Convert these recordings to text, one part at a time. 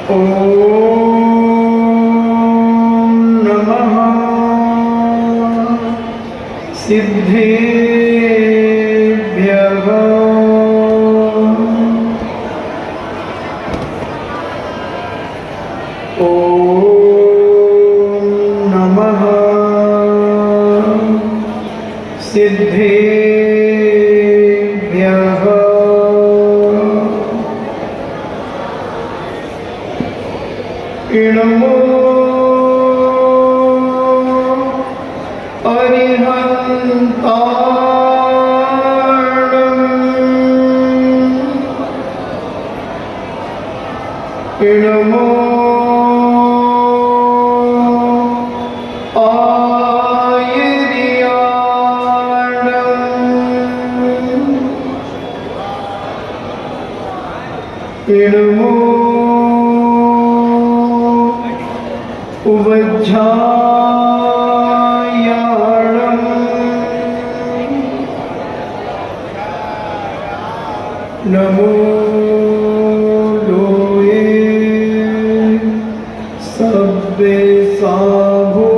ओम नमः सिद्धेभ्यः। ओम नमः सिद्धेभ्यः। नमो अरिहन्ताणं। नमो आयर्याणं। नमो उवज्झायाणं। नमो लोये सब्बे साभूणम्।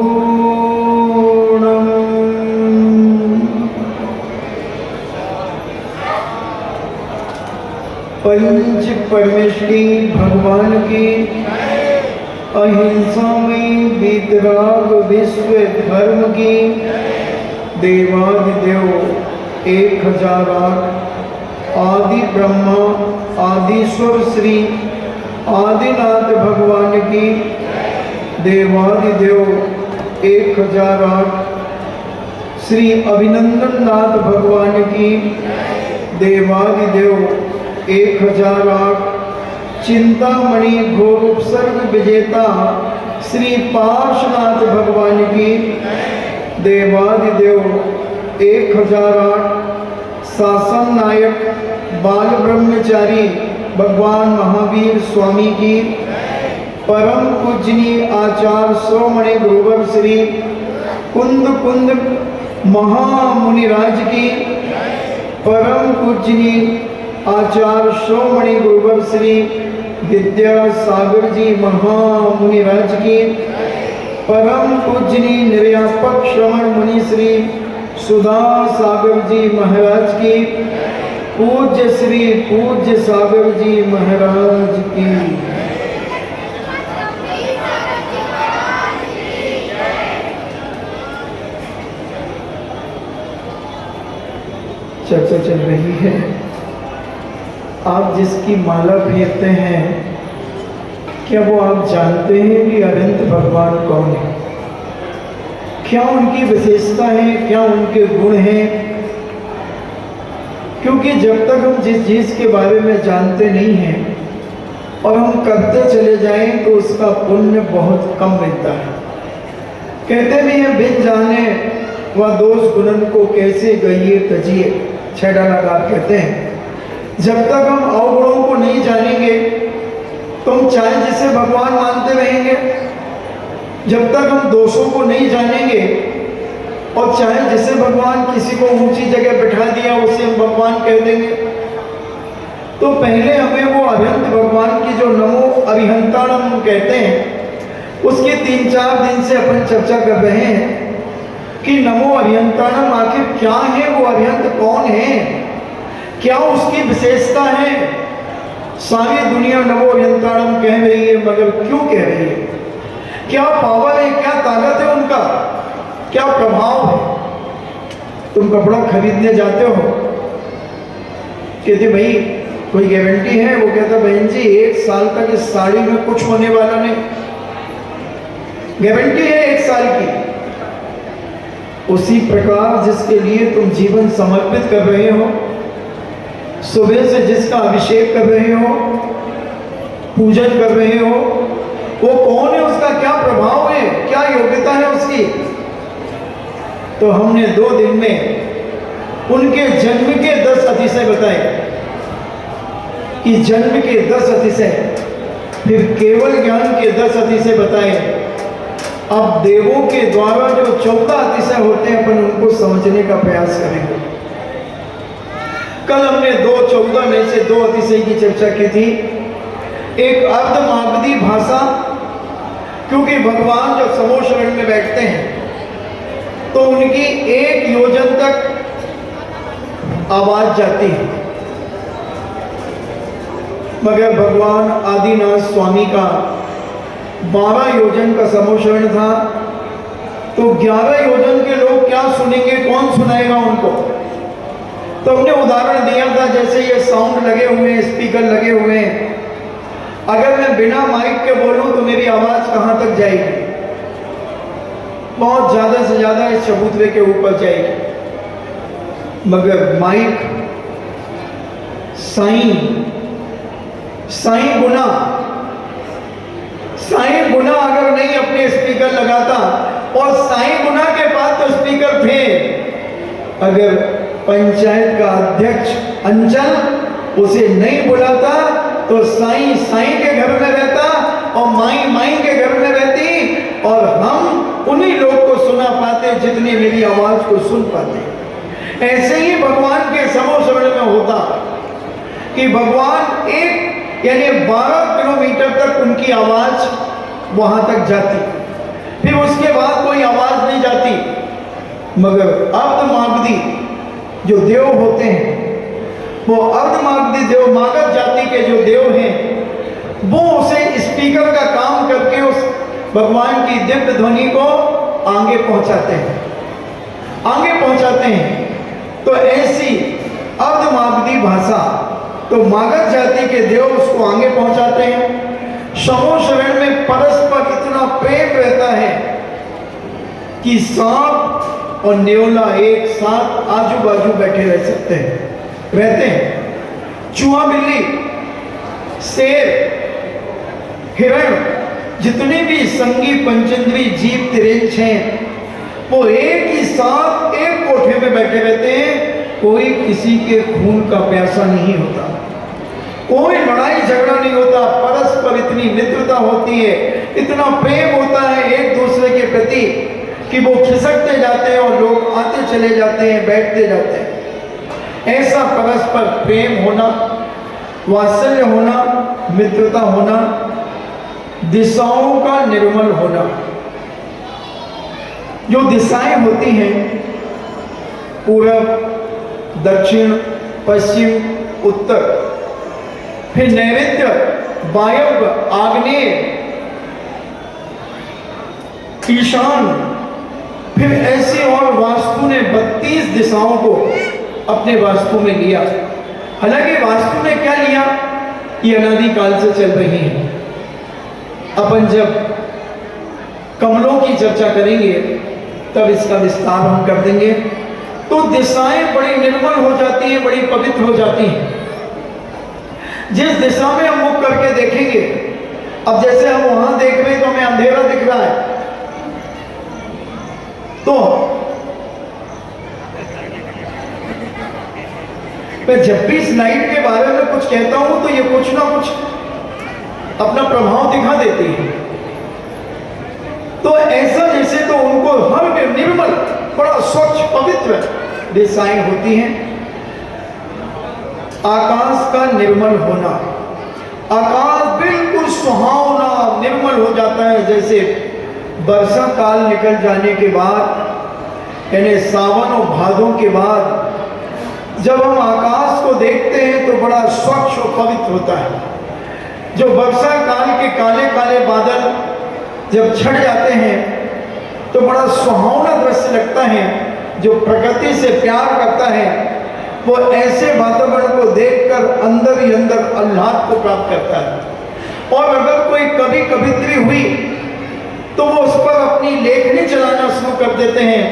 पंच परमेश्वरी भगवान की अहिंसा में वीतराग विश्व धर्म की देवादिदेव 1008 आदि ब्रह्मा आदिश्वर श्री आदिनाथ भगवान की देवादिदेव 1008 श्री अभिनंदन नाथ भगवान की देवादिदेव 1008 चिंतामणि घोर उपसर्ग विजेता श्री पार्श्वनाथ भगवान की देवादिदेव 1008 शासन नायक बाल ब्रह्मचारी भगवान महावीर स्वामी की परम पूजनीय आचार्य श्रोमणि गुरुवर श्री कुंद कुंद महामुनिराज की परम पूजनीय आचार्य श्रोमणि गुरुवर श्री विद्यासागर जी महामुनिराज की परम पूजनीय निर्यापक श्रवण मुनि श्री सुधा सागर जी महाराज की पूज्य श्री पूज्य सागर जी महाराज की चर्चा चल रही है। आप जिसकी माला फेरते हैं, क्या वो आप जानते हैं कि अनंत भगवान कौन है? क्या उनकी विशेषता है, क्या उनके गुण हैं? क्योंकि जब तक हम जिस चीज के बारे में जानते नहीं हैं और हम करते चले जाएं तो उसका पुण्य बहुत कम मिलता है। कहते भी हैं बिन जाने वह दोष गुणन को कैसे गइए तजिए, छेड़ा लगा कहते हैं। जब तक हम अवगुणों को नहीं जानेंगे तो हम चाहे जिसे भगवान मानते रहेंगे। जब तक हम दोषों को नहीं जानेंगे और चाहे जिसे भगवान किसी को ऊंची जगह बैठा दिया उसे हम भगवान कह देंगे। तो पहले हमें वो अरिहंत भगवान की जो नमो अरिहंताणम कहते हैं उसकी 3-4 दिन से अपन चर्चा कर रहे हैं कि नमो अरिहंताणम आखिर क्या है, वो अरिहंत कौन है, क्या उसकी विशेषता है। सारी दुनिया नमो अरिहंताणम कह रही है, मगर क्यों कह रही है? क्या पावर है, क्या ताकत है उनका, क्या प्रभाव है? तुम कपड़ा खरीदने जाते हो, कहते भाई कोई गारंटी है? वो कहता बहन जी 1 साल तक इस साड़ी में कुछ होने वाला नहीं, गारंटी है 1 साल की। उसी प्रकार जिसके लिए तुम जीवन समर्पित कर रहे हो, सुबह से जिसका अभिषेक कर रहे हो, पूजन कर रहे हो, वो कौन है, उसका क्या प्रभाव है, क्या योग्यता है उसकी। तो हमने 2 दिन में उनके जन्म के 10 अतिशय बताए कि जन्म के 10 अतिशय, फिर केवल ज्ञान के 10 अतिशय बताए। अब देवों के द्वारा जो 14 अतिशय होते हैं अपन उनको समझने का प्रयास करेंगे। कल हमने 14 में से 2 अतिशय की चर्चा की थी। एक अर्धमागधी भाषा, क्योंकि भगवान जब समूह शरण में बैठते हैं तो उनकी 1 योजन तक आवाज जाती है, मगर भगवान आदिनाथ स्वामी का 12 योजन का समूह शरण था, तो 11 योजन के लोग क्या सुनेंगे, कौन सुनाएगा उनको। तो हमने उदाहरण दिया था, जैसे ये साउंड लगे हुए हैं, स्पीकर लगे हुए हैं, अगर मैं बिना माइक के बोलूं तो मेरी आवाज कहां तक जाएगी, बहुत ज्यादा से ज्यादा इस चबूतरे के ऊपर जाएगी। मगर माइक साईं गुना अगर नहीं अपने स्पीकर लगाता, और साईं गुना के पास तो स्पीकर थे, अगर पंचायत का अध्यक्ष अंचल उसे नहीं बुलाता तो साईं के घर में रहता और माई के घर में रहती, और हम उन्हीं लोग को सुना पाते जितने मेरी आवाज को सुन पाते। ऐसे ही भगवान के समूह शरण में होता कि भगवान यानी 12 किलोमीटर तक उनकी आवाज वहां तक जाती, फिर उसके बाद कोई आवाज नहीं जाती। मगर अर्धमागधी जो देव होते हैं, वो अर्धमागधी देव, मागध जाति के जो देव हैं, वो उसे स्पीकर का काम करके उस भगवान की दिव्य ध्वनि को आगे पहुंचाते हैं। तो ऐसी अर्धमागधी भाषा, तो मागध जाति के देव उसको आगे पहुंचाते हैं। समूह शरण में परस्पर इतना प्रेम रहता है कि सांप और न्योला एक साथ आजू बाजू बैठे रहते हैं। चूहा बिल्ली, शेर, हिरण, जितने भी संगी पंचेंद्री जीव तिरेंच हैं, वो एक ही साथ एक कोठे में बैठे रहते हैं। कोई किसी के खून का प्यासा नहीं होता, कोई लड़ाई झगड़ा नहीं होता, परस्पर इतनी मित्रता होती है, इतना प्रेम होता है एक दूसरे के प्रति कि वो खिसकते जाते हैं और लोग आते चले जाते हैं, बैठते जाते हैं। ऐसा परस्पर प्रेम होना, वात्सल्य होना, मित्रता होना, दिशाओं का निर्मल होना। जो दिशाएं होती हैं, पूरब, दक्षिण, पश्चिम, उत्तर, फिर नैऋत्य, वायव्य, आग्नेय, ईशान, फिर ऐसी और वास्तु ने 32 दिशाओं को अपने वास्तु में लिया। हालांकि वास्तु ने क्या लिया, ये अनादिकाल से चल रही है। अपन जब कमलों की चर्चा करेंगे तब इसका विस्तार हम कर देंगे। तो दिशाएं बड़ी निर्मल हो जाती हैं, बड़ी पवित्र हो जाती हैं। जिस दिशा में हम मुख करके देखेंगे, अब जैसे हम वहां देख रहे हैं तो हमें अंधेरा दिख रहा है, तो मैं जब भी इस लाइट के बारे में कुछ कहता हूं तो ये कुछ ना कुछ अपना प्रभाव दिखा देती है। तो ऐसा जैसे तो उनको हर निर्मल, बड़ा स्वच्छ, पवित्र दिशाएं होती हैं। आकाश का निर्मल होना, आकाश बिल्कुल सुहावना, निर्मल हो जाता है। जैसे वर्षा काल निकल जाने के बाद, यानी सावन और भादों के बाद जब हम आकाश को देखते हैं तो बड़ा स्वच्छ और पवित्र होता है। जो वर्षा काल के काले काले बादल जब छट जाते हैं तो बड़ा सुहावना दृश्य लगता है। जो प्रकृति से प्यार करता है वो ऐसे वातावरण को देखकर अंदर ही अंदर आह्लाद को प्राप्त करता है। और अगर कोई कभी कवित्री हुई तो वो उस पर अपनी लेखनी चलाना शुरू कर देते हैं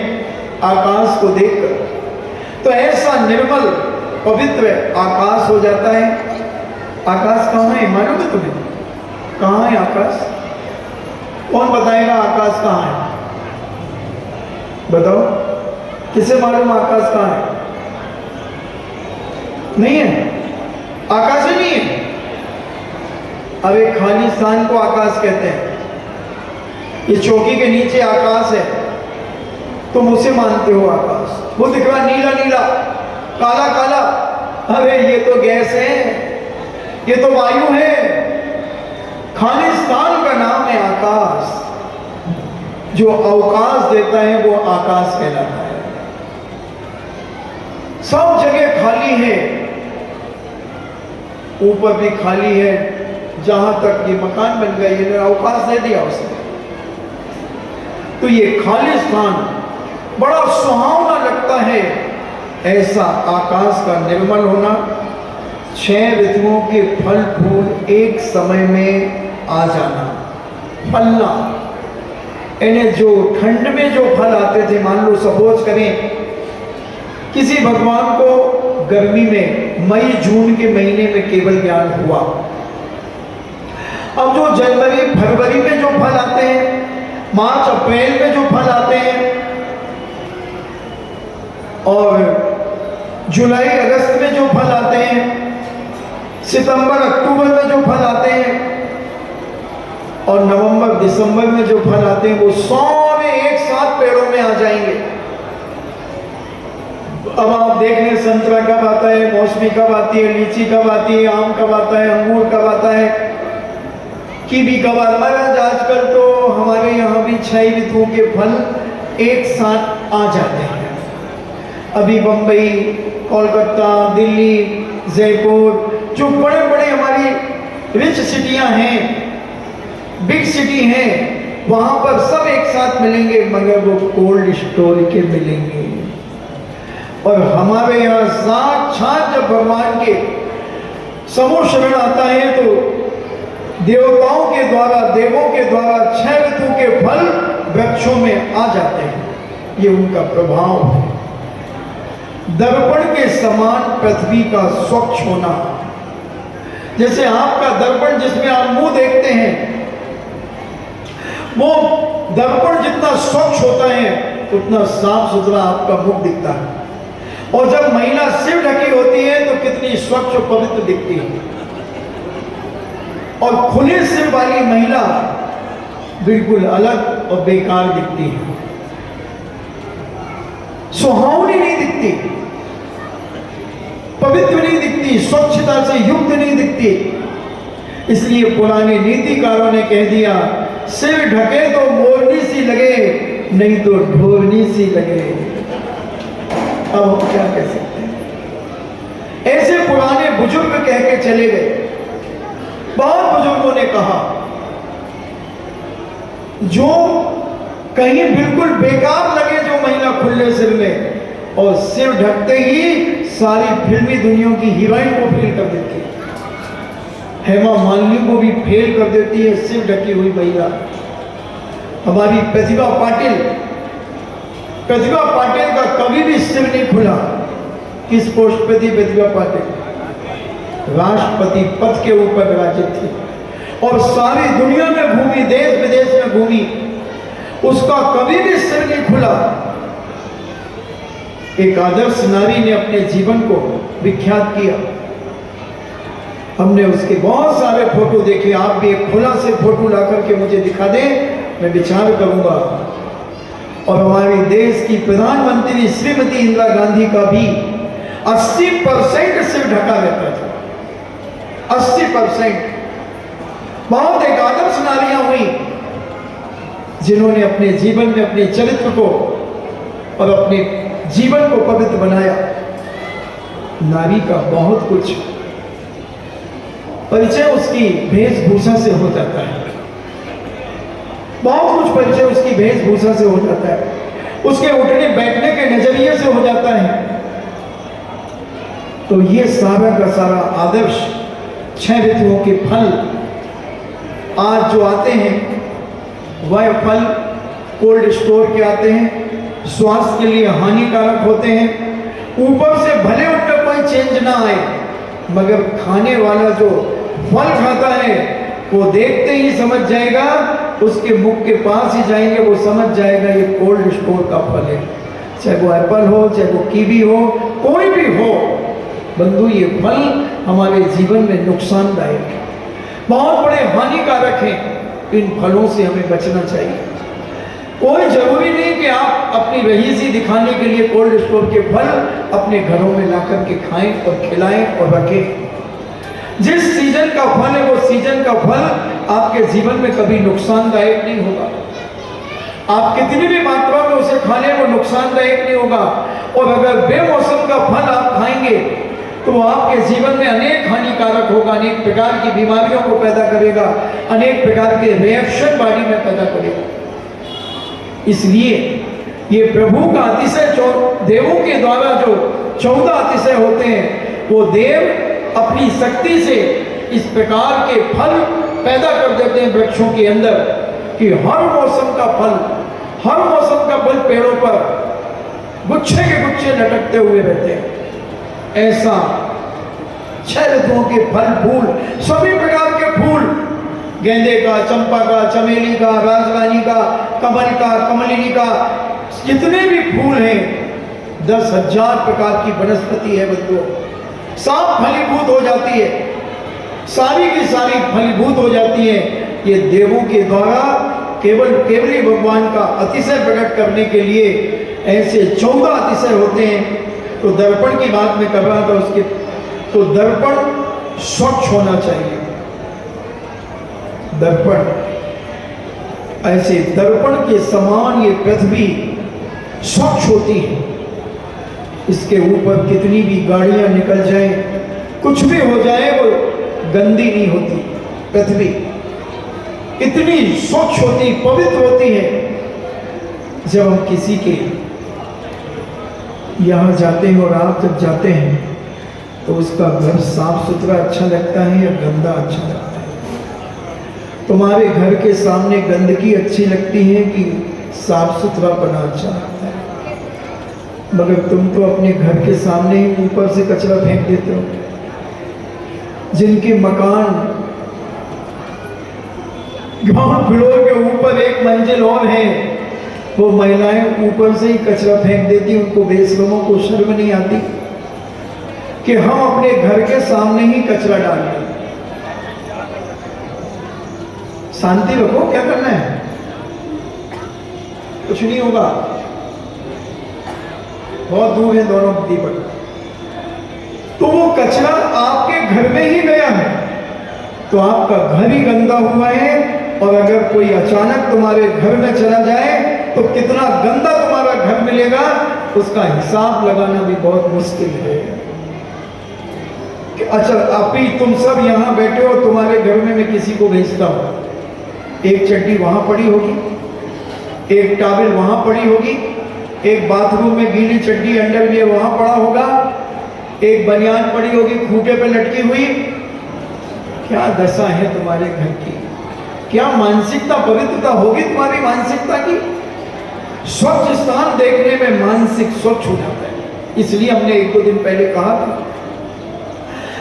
आकाश को देखकर। तो ऐसा निर्मल पवित्र आकाश हो जाता है। आकाश कहाँ है मालूम है तुम्हें? कहाँ है आकाश? कौन बताएगा आकाश कहाँ है? बताओ, किसे मालूम आकाश कहाँ है? नहीं है, आकाश ही नहीं है। अब एक खाली स्थान को आकाश कहते हैं। ये चौकी के नीचे आकाश है, तुम उसे मानते हो आकाश। वो दिख रहा नीला नीला, काला काला, अरे ये तो गैस है, ये तो वायु है, जो अवकाश देता है वो आकाश कहलाता है। सब जगह खाली है, ऊपर भी खाली है, जहां तक ये मकान बन गया ये अवकाश दे दिया उसने। तो ये खाली स्थान बड़ा सुहावना लगता है। ऐसा आकाश का निर्मल होना, 6 ऋतुओं के फल फूल एक समय में आ जाना, फलना। इन्हें जो ठंड में जो फल आते थे, मान लो सपोज करें किसी भगवान को गर्मी में मई जून के महीने में केवल ज्ञान हुआ, अब जो जनवरी फरवरी में जो फल आते हैं, मार्च अप्रैल में जो फल आते हैं, और जुलाई अगस्त में जो फल आते हैं, सितंबर अक्टूबर में जो फल आते हैं, और नवंबर दिसंबर में जो फल आते हैं, वो सारे एक साथ पेड़ों में आ जाएंगे। अब आप देख लें संतरा कब आता है, मौसमी कब आती है, लीची कब आती है, आम कब आता है, अंगूर कब आता है, कीवी कब आता है। आजकल तो हमारे यहाँ भी 6 ऋतुओं के फल एक साथ आ जाते हैं। अभी बम्बई, कोलकाता, दिल्ली, जयपुर, जो बड़े बड़े हमारी रिच सिटियां हैं, बिग सिटी हैं, वहां पर सब एक साथ मिलेंगे, मगर वो कोल्ड स्टोर के मिलेंगे। और हमारे यहाँ साक्षात जब भगवान के समूह शरण आता है तो देवताओं के द्वारा, देवों के द्वारा 6 ऋतु के फल वृक्षों में आ जाते हैं। ये उनका प्रभाव है। दर्पण के समान पृथ्वी का स्वच्छ होना, जैसे आपका दर्पण जिसमें आप मुंह देखते हैं, वो दर्पण जितना स्वच्छ होता है उतना साफ सुथरा आपका मुख दिखता है। और जब महिला सिर ढकी होती है तो कितनी स्वच्छ और पवित्र दिखती है, और खुले सिर वाली महिला बिल्कुल अलग और बेकार दिखती है, सुहावनी नहीं दिखती, पवित्र नहीं दिखती, स्वच्छता से युक्त नहीं दिखती। इसलिए पुराने नीतिकारों ने कह दिया, सिर ढके तो मोरनी सी लगे, नहीं तो ढोरनी सी लगे। अब हम क्या कह सकते हैं? ऐसे पुराने बुजुर्ग कह के चले गए। बहुत बुजुर्गों ने कहा, जो कहीं बिल्कुल बेकार लगे जो महिला खुले सिर में, और सिर ढकते ही सारी फिल्मी दुनिया की हीरोइन को फेल कर देती है, हेमा मालिनी को भी फेल कर देती है सिर ढकी हुई महिला। हमारी प्रतिभा पाटिल का कभी भी सिर नहीं खुला। किस पोस्ट पे थी प्रतिभा पाटिल? राष्ट्रपति पद के ऊपर विराजित थी और सारी दुनिया में घूमी, देश विदेश में घूमी, उसका कभी भी सिर नहीं खुला। एक आदर्श नारी ने अपने जीवन को विख्यात किया। हमने उसके बहुत सारे फोटो देखे। आप भी एक खुला से फोटो ला करके मुझे दिखा दें, मैं विचार करूंगा। और हमारे देश की प्रधानमंत्री श्रीमती इंदिरा गांधी का भी 80% सिर ढका रहता था। 80%। बहुत एक आदर्श नारियां हुई जिन्होंने अपने जीवन में अपने चरित्र को और अपने जीवन को पवित्र बनाया। नारी का बहुत कुछ परिचय उसकी वेशभूषा से हो जाता है। बहुत कुछ परिचय उसकी वेशभूषा से हो जाता है, उसके उठने बैठने के नजरिए से हो जाता है। तो ये सारा का सारा आदर्श 6 ऋतुओं के फल आज जो आते हैं, वह फल कोल्ड स्टोर के आते हैं, स्वास्थ्य के लिए हानिकारक होते हैं। ऊपर से भले उनमें कोई चेंज ना आए, मगर खाने वाला जो फल खाता है वो देखते ही समझ जाएगा, उसके मुख के पास ही जाएंगे, वो समझ जाएगा ये कोल्ड स्टोर का फल है। चाहे वो एप्पल हो, चाहे वो कीवी हो, कोई भी हो बंधु, ये फल हमारे जीवन में नुकसानदायक है, बहुत बड़े हानिकारक हैं। इन फलों से हमें बचना चाहिए। कोई जरूरी नहीं कि आप अपनी रईसी दिखाने के लिए कोल्ड स्टोर के फल अपने घरों में ला करके खाएं और खिलाएं और रखें। जिस सीजन का फल है वो सीजन का फल आपके जीवन में कभी नुकसानदायक नहीं होगा। आप कितनी भी मात्रा में उसे खा लें वो नुकसानदायक नहीं होगा। और अगर बेमौसम का फल आप खाएंगे तो वो आपके जीवन में अनेक हानिकारक होगा, अनेक प्रकार की बीमारियों को पैदा करेगा, अनेक प्रकार के रिएक्शन बॉडी में पैदा करेगा। इसलिए ये प्रभु का अतिशय देवों के द्वारा जो 14 अतिशय होते हैं, वो देव अपनी शक्ति से इस प्रकार के फल पैदा कर देते हैं वृक्षों के अंदर कि हर मौसम का फल पेड़ों पर गुच्छे के गुच्छे लटकते हुए रहते हैं। ऐसा 6 ऋतुओं के फल फूल, सभी प्रकार के फूल, गेंदे का, चंपा का, चमेली का, राजरानी का, कमल का, कमलिनी का, जितने भी फूल हैं, 10,000 प्रकार की वनस्पति है बंधुओं, सब फलीभूत हो जाती है, सारी की सारी फलीभूत हो जाती है। ये देवों के द्वारा केवली भगवान का अतिशय प्रकट करने के लिए ऐसे 14 अतिशय होते हैं। तो दर्पण की बात मैं कर रहा था, उसके तो दर्पण स्वच्छ होना चाहिए। दर्पण ऐसे दर्पण के समान ये पृथ्वी स्वच्छ होती है। इसके ऊपर कितनी भी गाड़ियां निकल जाएं, कुछ भी हो जाए, वो गंदी नहीं होती। पृथ्वी इतनी स्वच्छ होती, पवित्र होती है। जब हम किसी के यहाँ जाते हैं और आप जब जाते हैं तो उसका घर साफ सुथरा अच्छा लगता है या गंदा अच्छा लगता है? तुम्हारे घर के सामने गंदगी अच्छी लगती है कि साफ सुथरा बना अच्छा लगता है? मगर तुम तो अपने घर के सामने ही ऊपर से कचरा फेंक देते हो। जिनके मकान ग्राउंड फ्लोर के ऊपर एक मंजिल और है, वो महिलाएं ऊपर से ही कचरा फेंक देती। उनको बेशरमों को शर्म नहीं आती कि हम अपने घर के सामने ही कचरा डाल दें? शांति रखो, क्या करना है, कुछ नहीं होगा। बहुत दूर है दोनों दीपक। तो वो कचरा आपके घर में ही गया है तो आपका घर ही गंदा हुआ है। और अगर कोई अचानक तुम्हारे घर में चला जाए तो कितना गंदा तुम्हारा घर मिलेगा, उसका हिसाब लगाना भी बहुत मुश्किल है। अच्छा, अभी तुम सब यहाँ बैठे हो, तुम्हारे घर में मैं किसी को भेजता हूँ, एक चड्डी वहां पड़ी होगी, एक टॉवेल वहां पड़ी होगी, एक बाथरूम में गीली चड्डी अंडरवियर वहां पड़ा होगा, एक बनियान पड़ी होगी खूंटे पे लटकी हुई। क्या दशा है तुम्हारे घर की, क्या मानसिकता, पवित्रता होगी तुम्हारी मानसिकता की? स्वच्छ स्थान देखने में मानसिक स्वच्छ हो जाता है। इसलिए हमने 1-2 दिन पहले कहा था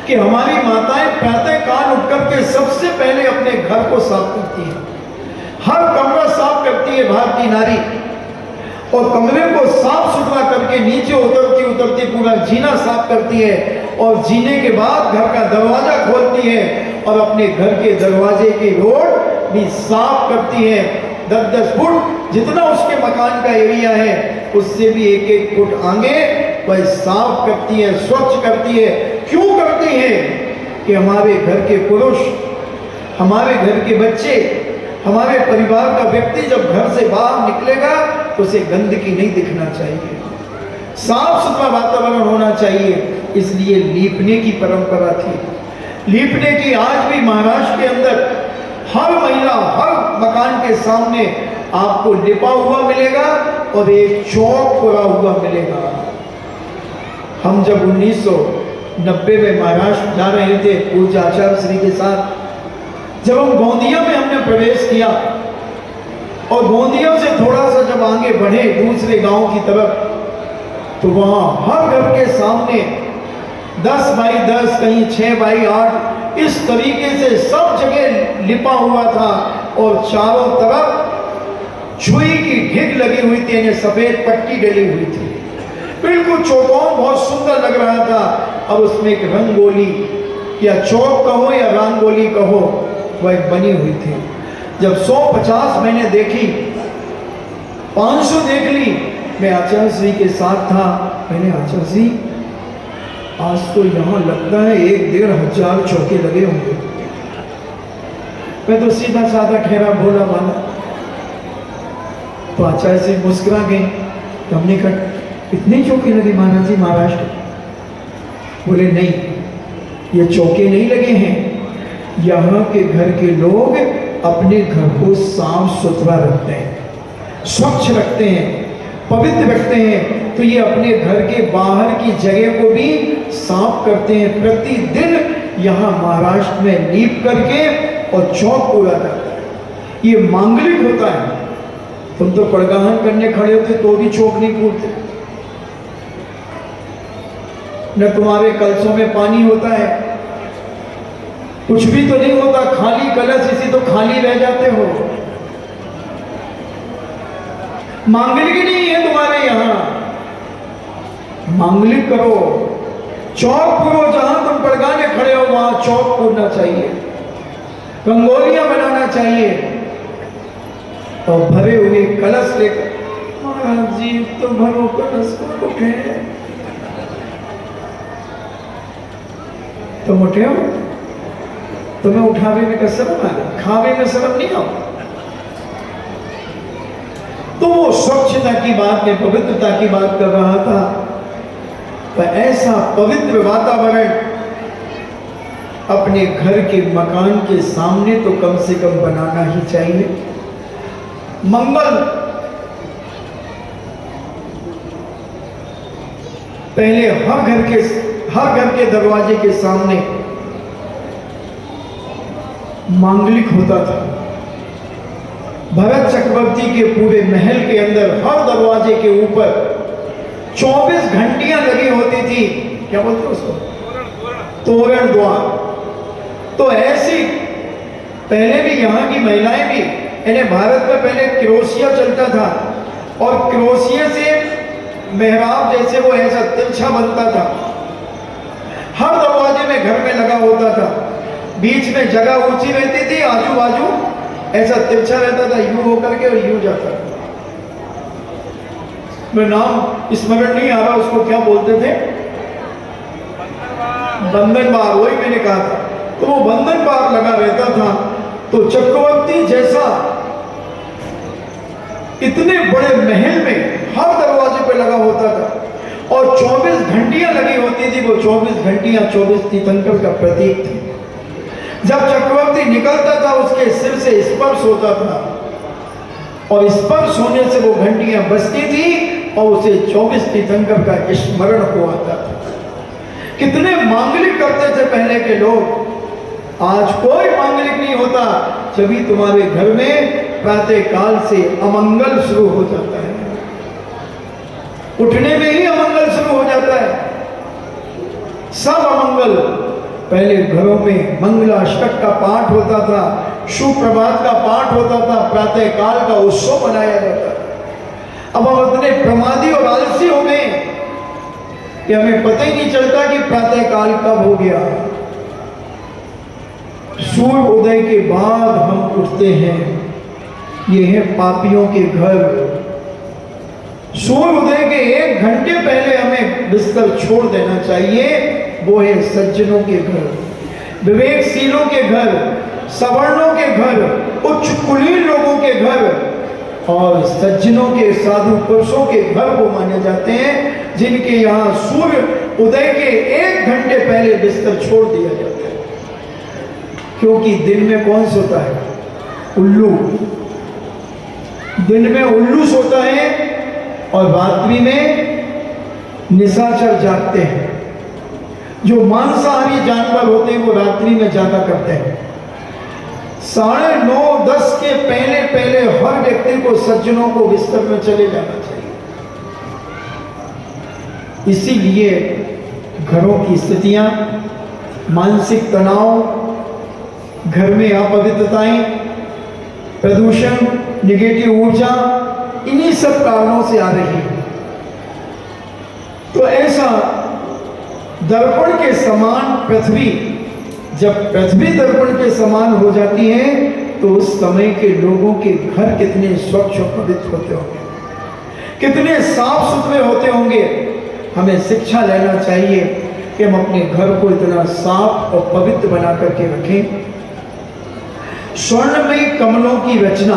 कि हमारी माताएं प्रातः काल उठ करके सबसे पहले अपने घर को साफ करती हैं, हर कमरा साफ करती है भारतीय नारी, और कमरे को साफ सुथरा करके नीचे उतरती पूरा जीना साफ करती है, और जीने के बाद घर का दरवाजा खोलती है और अपने घर के दरवाजे की रोड भी साफ करती है। 10-10 फुट जितना उसके मकान का एरिया है उससे भी 1-1 फुट आगे वह साफ करती है, स्वच्छ करती है। क्यों करती है? कि हमारे घर के पुरुष, हमारे घर के बच्चे, हमारे परिवार का व्यक्ति जब घर से बाहर निकलेगा तो उसे गंदगी नहीं दिखना चाहिए, साफ सुथरा वातावरण होना चाहिए। इसलिए लीपने की परंपरा थी। लीपने की आज भी महाराष्ट्र के अंदर हर महिला, हर मकान के सामने आपको लिपा हुआ मिलेगा और एक चौक पूरा हुआ मिलेगा। हम जब 1990 में महाराष्ट्र जा रहे थे पूज्य आचार्य श्री के साथ, जब हम गोंदिया में हमने प्रवेश किया और गोंदिया से थोड़ा सा जब आगे बढ़े दूसरे गांव की तरफ, तो वहां हर घर के सामने 10 बाई 10, कहीं 6 बाई 8, इस तरीके से सब जगह लिपा हुआ था और चारों तरफ छुई की घिग लगी हुई थी, यानी सफेद पट्टी डली हुई थी, बिल्कुल चौकोर, बहुत सुंदर लग रहा था। अब उसमें एक रंगोली या चौक कहो या रंगोली कहो, वह एक बनी हुई थी। जब 150 मैंने देखी, 500 देख ली, मैं आचार्य श्री के साथ था। मैंने आचार्य श्री, आज तो यहाँ लगता है 1-1.5 हजार चौके लगे होंगे। मैं तो सीधा साधा ठहरा, भोला भाला। तो आचार्य से मुस्कुरा गए। तो हमने कहा इतनी चौके लगे महाराज जी महाराष्ट्र? बोले नहीं, ये चौके नहीं लगे हैं, यहाँ के घर के लोग अपने घर को साफ सुथरा रखते हैं, स्वच्छ रखते हैं, पवित्र रखते हैं। तो ये अपने घर के बाहर की जगह को भी साफ करते हैं, प्रतिदिन यहाँ महाराष्ट्र में लीप करके और चौक पूरा करते हैं। ये मांगलिक होता है। तुम तो पड़गाहन करने खड़े होते तो भी चौक नहीं पूरते, न तुम्हारे कलशों में पानी होता है, कुछ भी तो नहीं होता, खाली कलश, इसी तो खाली रह जाते हो। मांगलिक नहीं है तुम्हारे यहाँ, मांगलिक करो, चौक पूरो, जहां तुम पड़गाने खड़े हो वहां चौक पूरना चाहिए, रंगोलियां बनाना चाहिए और भरे हुए कलश लेकर। महाराज जी तो भरो कलश को उठे, तुम उठे हो, तुम्हें उठावे में का शर्म आ, खावे में शर्म नहीं आओ। तो वो स्वच्छता की बात में, पवित्रता की बात कर रहा था। तो ऐसा पवित्र वातावरण अपने घर के मकान के सामने तो कम से कम बनाना ही चाहिए। मंगल पहले हर घर के दरवाजे के सामने मांगलिक होता था। भरत चक्रवर्ती के पूरे महल के अंदर हर दरवाजे के ऊपर 24 घंटियां लगी होती थी। क्या बोलते उसको? तोरण द्वार। तो ऐसी पहले भी यहाँ की महिलाएं भी, इन्हें भारत में पहले क्रोशिया चलता था और क्रोशिया से मेहराब जैसे वो ऐसा तिरछा बनता था, हर दरवाजे में घर में लगा होता था। बीच में जगह ऊंची रहती थी, आजू बाजू ऐसा तिरछा रहता था, यूं होकर के और यूं जाता था। मैं नाम स्मरण नहीं आ रहा, उसको क्या बोलते थे? बंधन बार, वही मैंने कहा था। तो वो बंधन बार लगा रहता था। तो चक्रवर्ती जैसा इतने बड़े महल में हर दरवाजे पे लगा होता था और 24 घंटियां लगी होती थी। वो 24 घंटियां 24 तीर्थंकर का प्रतीक थी। जब चक्रवर्ती निकलता था उसके सिर से स्पर्श होता था और स्पर्श होने से वो घंटियां बजती थी और उसे 24 तीर्थंकर का स्मरण हो आता था। कितने मांगलिक करते थे पहले के लोग। आज कोई मांगलिक नहीं होता। जभी तुम्हारे घर में प्रातः काल से अमंगल शुरू हो जाता है, उठने में ही अमंगल शुरू हो जाता है, सब अमंगल। पहले घरों में मंगलाष्टक का पाठ होता था, सुप्रभात का पाठ होता था, प्रातः काल का उत्सव मनाया जाता था। अब हम इतने प्रमादी और आलसी हो गए कि हमें पता ही नहीं चलता कि प्रातः काल कब हो गया। सूर्य उदय के बाद हम उठते हैं, ये है पापियों के घर। सूर्य उदय के 1 घंटे पहले हमें बिस्तर छोड़ देना चाहिए। वो है सज्जनों के घर, विवेकशीलों के घर, सवर्णों के घर, उच्च कुलीन लोगों के घर और सज्जनों के, साधु पुरुषों के घर को माने जाते हैं, जिनके यहाँ सूर्य उदय के 1 घंटे पहले बिस्तर छोड़ दिया जाता है। क्योंकि दिन में कौन सोता है? उल्लू। दिन में उल्लू सोता है और रात्रि में निशाचर जागते हैं। जो मांसाहारी जानवर होते हैं वो रात्रि में जागा करते हैं। 9:30-10 के पहले पहले हर व्यक्ति को, सज्जनों को बिस्तर में चले जाना चाहिए। इसीलिए घरों की स्थितियां, मानसिक तनाव, घर में अपवित्रताएं, प्रदूषण, निगेटिव ऊर्जा, इन्हीं सब कारणों से आ रही है। तो ऐसा दर्पण के समान पृथ्वी, जब पृथ्वी दर्पण के समान हो जाती है तो उस समय के लोगों के घर कितने स्वच्छ और पवित्र होते होंगे, कितने साफ सुथरे होते होंगे। हमें शिक्षा लेना चाहिए कि हम अपने घर को इतना साफ और पवित्र बना करके रखें। स्वर्णमयी कमलों की रचना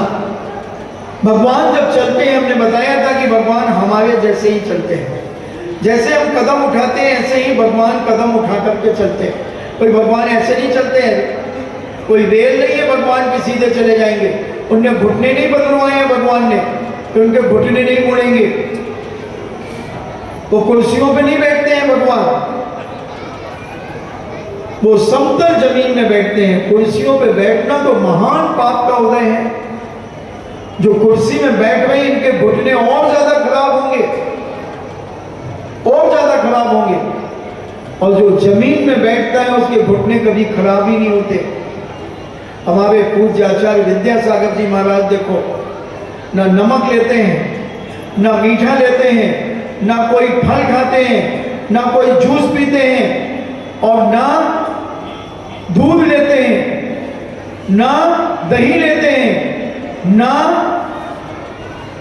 भगवान जब चलते हैं, हमने बताया था कि भगवान हमारे जैसे ही चलते हैं। जैसे हम कदम उठाते हैं ऐसे ही भगवान कदम उठा करके चलते हैं। कोई भगवान ऐसे नहीं चलते हैं, कोई रेल नहीं है भगवान के सीधे चले जाएंगे। उनने घुटने नहीं बदलवाए हैं भगवान ने, तो उनके घुटने नहीं मुड़ेंगे। वो कुर्सियों पे नहीं बैठते हैं भगवान, वो समतल जमीन में बैठते हैं। कुर्सियों पे बैठना तो महान पाप का उदय है। जो कुर्सी में बैठ रहे हैं इनके घुटने और ज्यादा खराब होंगे, और ज्यादा खराब होंगे। और जो जमीन में बैठता है उसके घुटने कभी खराब ही नहीं होते। हमारे पूज्य आचार्य विद्यासागर जी महाराज देखो, ना नमक लेते हैं, ना मीठा लेते हैं, ना कोई फल खाते हैं, ना कोई जूस पीते हैं, और ना दूध लेते हैं, ना दही लेते हैं, ना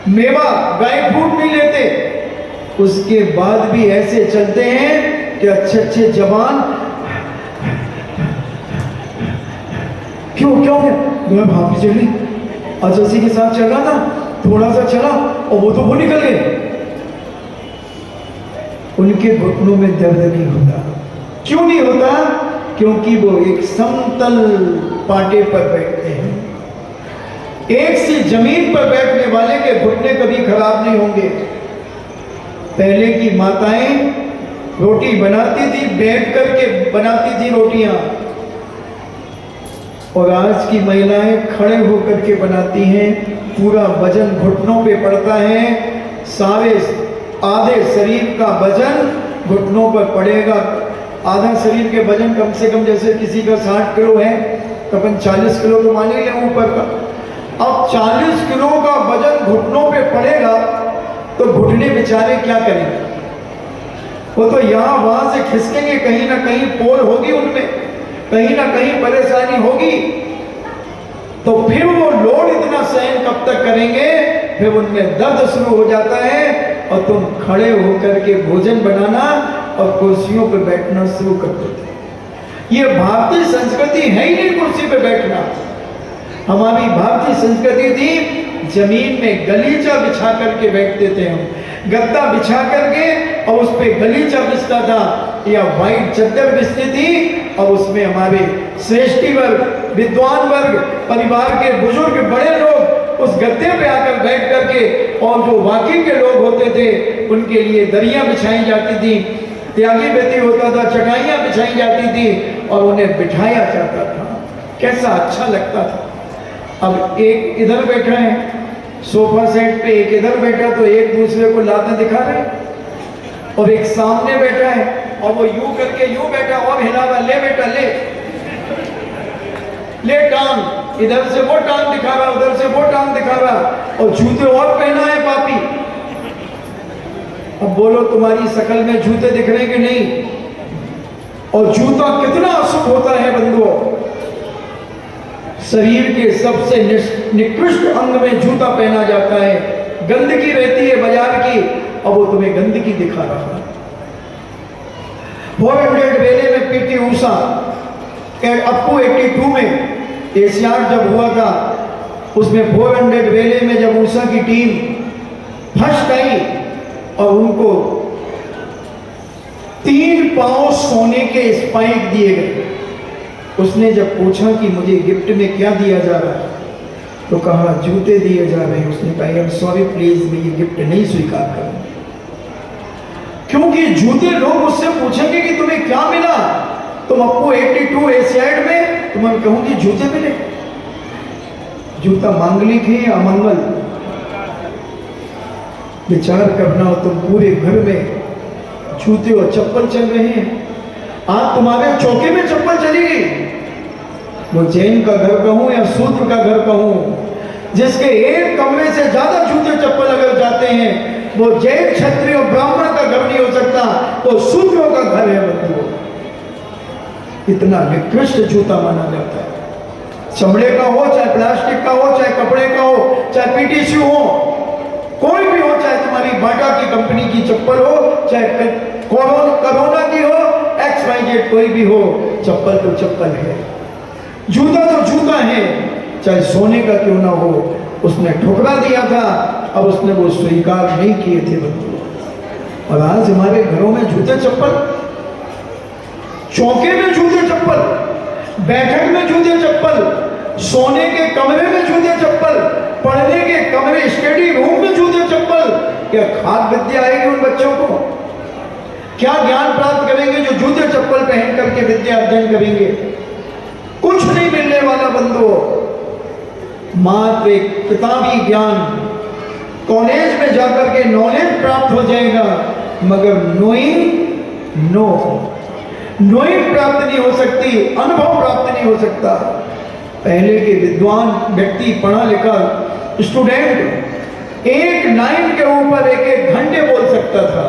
मेवा ड्राई फ्रूट नहीं लेते। उसके बाद भी ऐसे चलते हैं कि अच्छे अच्छे जवान, क्यों मैं भाभी चली, अजसी के साथ चल रहा था, थोड़ा सा चला और वो निकल गए। उनके घुटनों में दर्द नहीं होता। क्यों नहीं होता? क्योंकि वो एक समतल पाटे पर बैठते हैं। एक सी जमीन पर बैठने वाले के घुटने कभी खराब नहीं होंगे। पहले की माताएं रोटी बनाती थी, बैठ करके बनाती थी रोटियां, और आज की महिलाएं खड़े होकर के बनाती हैं। पूरा वजन घुटनों पे पड़ता है, सारे आधे शरीर का वजन घुटनों पर पड़ेगा। आधा शरीर के वजन कम से कम, जैसे किसी का 60 किलो है तो अपन 40 किलो तो मान ही लें ऊपर का। अब 40 किलो का वजन घुटनों पे पड़ेगा तो घुटने बेचारे क्या करेंगे? वो तो यहाँ वहां से खिसकेंगे, कहीं ना कहीं पोल होगी उनमें, कहीं ना कहीं परेशानी होगी। तो फिर वो लोड इतना सहन कब तक करेंगे? फिर उनमें दर्द शुरू हो जाता है और तुम खड़े होकर के भोजन बनाना और कुर्सियों पर बैठना शुरू कर देते। ये भारतीय संस्कृति है ही नहीं कुर्सी पे बैठना। हमारी भारतीय संस्कृति थी जमीन में गलीचा बिछा करके बैठते थे हम, गद्दा बिछा करके, और उस पे गलीचा बिछता था या व्हाइट चादर बिछती थी, और उसमें हमारे श्रेष्ठी वर्ग, विद्वान वर्ग, परिवार के बुजुर्ग बड़े लोग उस गद्दे पे आकर बैठ करके, और जो वाकई के लोग होते थे उनके लिए दरियां बिछाई जाती थी, त्यागी व्यती होता था, चटाइयां बिछाई जाती थी और उन्हें बिठाया जाता था। कैसा अच्छा लगता था। अब एक इधर बैठा है सोफा सेट पे, एक इधर बैठा, तो एक दूसरे को लाते दिखा रहे, और एक सामने बैठा है और वो यूं करके यूं बैठा और हिला रहा, ले बेटा ले टांग, इधर से वो टांग दिखा रहा, उधर से वो टांग दिखा रहा, और जूते और पहना है पापी। अब बोलो तुम्हारी शकल में जूते दिख रहे कि नहीं? और जूता कितना अशुभ होता है बंधुओं। शरीर के सबसे निकृष्ट अंग में जूता पहना जाता है, गंदगी रहती है बाजार की, और वो तुम्हें गंदगी दिखा रहा है। 400 वेले में पीटी ऊषा, अप्पू 82 में एशियाड जब हुआ था, उसमें 400 वेले में जब ऊषा की टीम फर्स्ट आई और उनको 3 पांव सोने के स्पाइक दिए गए, उसने जब पूछा कि मुझे गिफ्ट में क्या दिया जा रहा है, तो कहा जूते दिए जा रहे हैं। उसने कहा आई एम सॉरी प्लीज, मैं ये गिफ्ट नहीं स्वीकार करूंगा। क्योंकि जूते लोग मुझसे पूछेंगे कि तुम्हें क्या मिला, तुम अप्पू 82 एशियाड में, तो मैं कहूंगी जूते मिले। जूता मांगलिक है या अमंगल? विचार करना हो, तुम पूरे घर में जूते और चप्पल चल रहे हैं। आज तुम्हारे चौके में चप्पल चली गई, वो जैन का घर कहूं या शूद्र का घर कहूं, जिसके एक कमरे से ज्यादा जूते चप्पल अगर जाते हैं, वो जैन क्षत्रिय और ब्राह्मण का घर नहीं हो सकता, वो शूद्रों का घर है बंधुओं। इतना निकृष्ट जूता माना जाता है। चमड़े का हो, चाहे प्लास्टिक का हो, चाहे कपड़े का हो, चाहे पीटीसी हो, कोई भी हो, चाहे तुम्हारी बाटा की कंपनी की चप्पल हो, चाहे कोरोना की हो, XYZ कोई भी हो, चप्पल तो चप्पल है, जूता तो जूता है, चाहे सोने का क्यों ना हो, उसने ठुकरा दिया था, अब उसने वो स्वीकार नहीं किए थे बंधुओं। और आज हमारे घरों में जूते चप्पल, चौके में जूते चप्पल, बैठक में जूते चप्पल, सोने के कमरे में जूते चप्पल, पढ़ने के कमरे स्टडी रूम में जूते चप्पल। क्या खाद विद्या आएगी उन बच्चों को? क्या ज्ञान प्राप्त करेंगे जो जूते चप्पल पहन करके विद्या अध्ययन करेंगे? कुछ नहीं मिलने वाला बंधुओं। मात्र एक किताबी ज्ञान, कॉलेज में जाकर के नॉलेज प्राप्त हो जाएगा, मगर नोइंग प्राप्त नहीं हो सकती, अनुभव प्राप्त नहीं हो सकता। पहले के विद्वान व्यक्ति, पढ़ा लिखा स्टूडेंट एक लाइन के ऊपर एक एक घंटे बोल सकता था।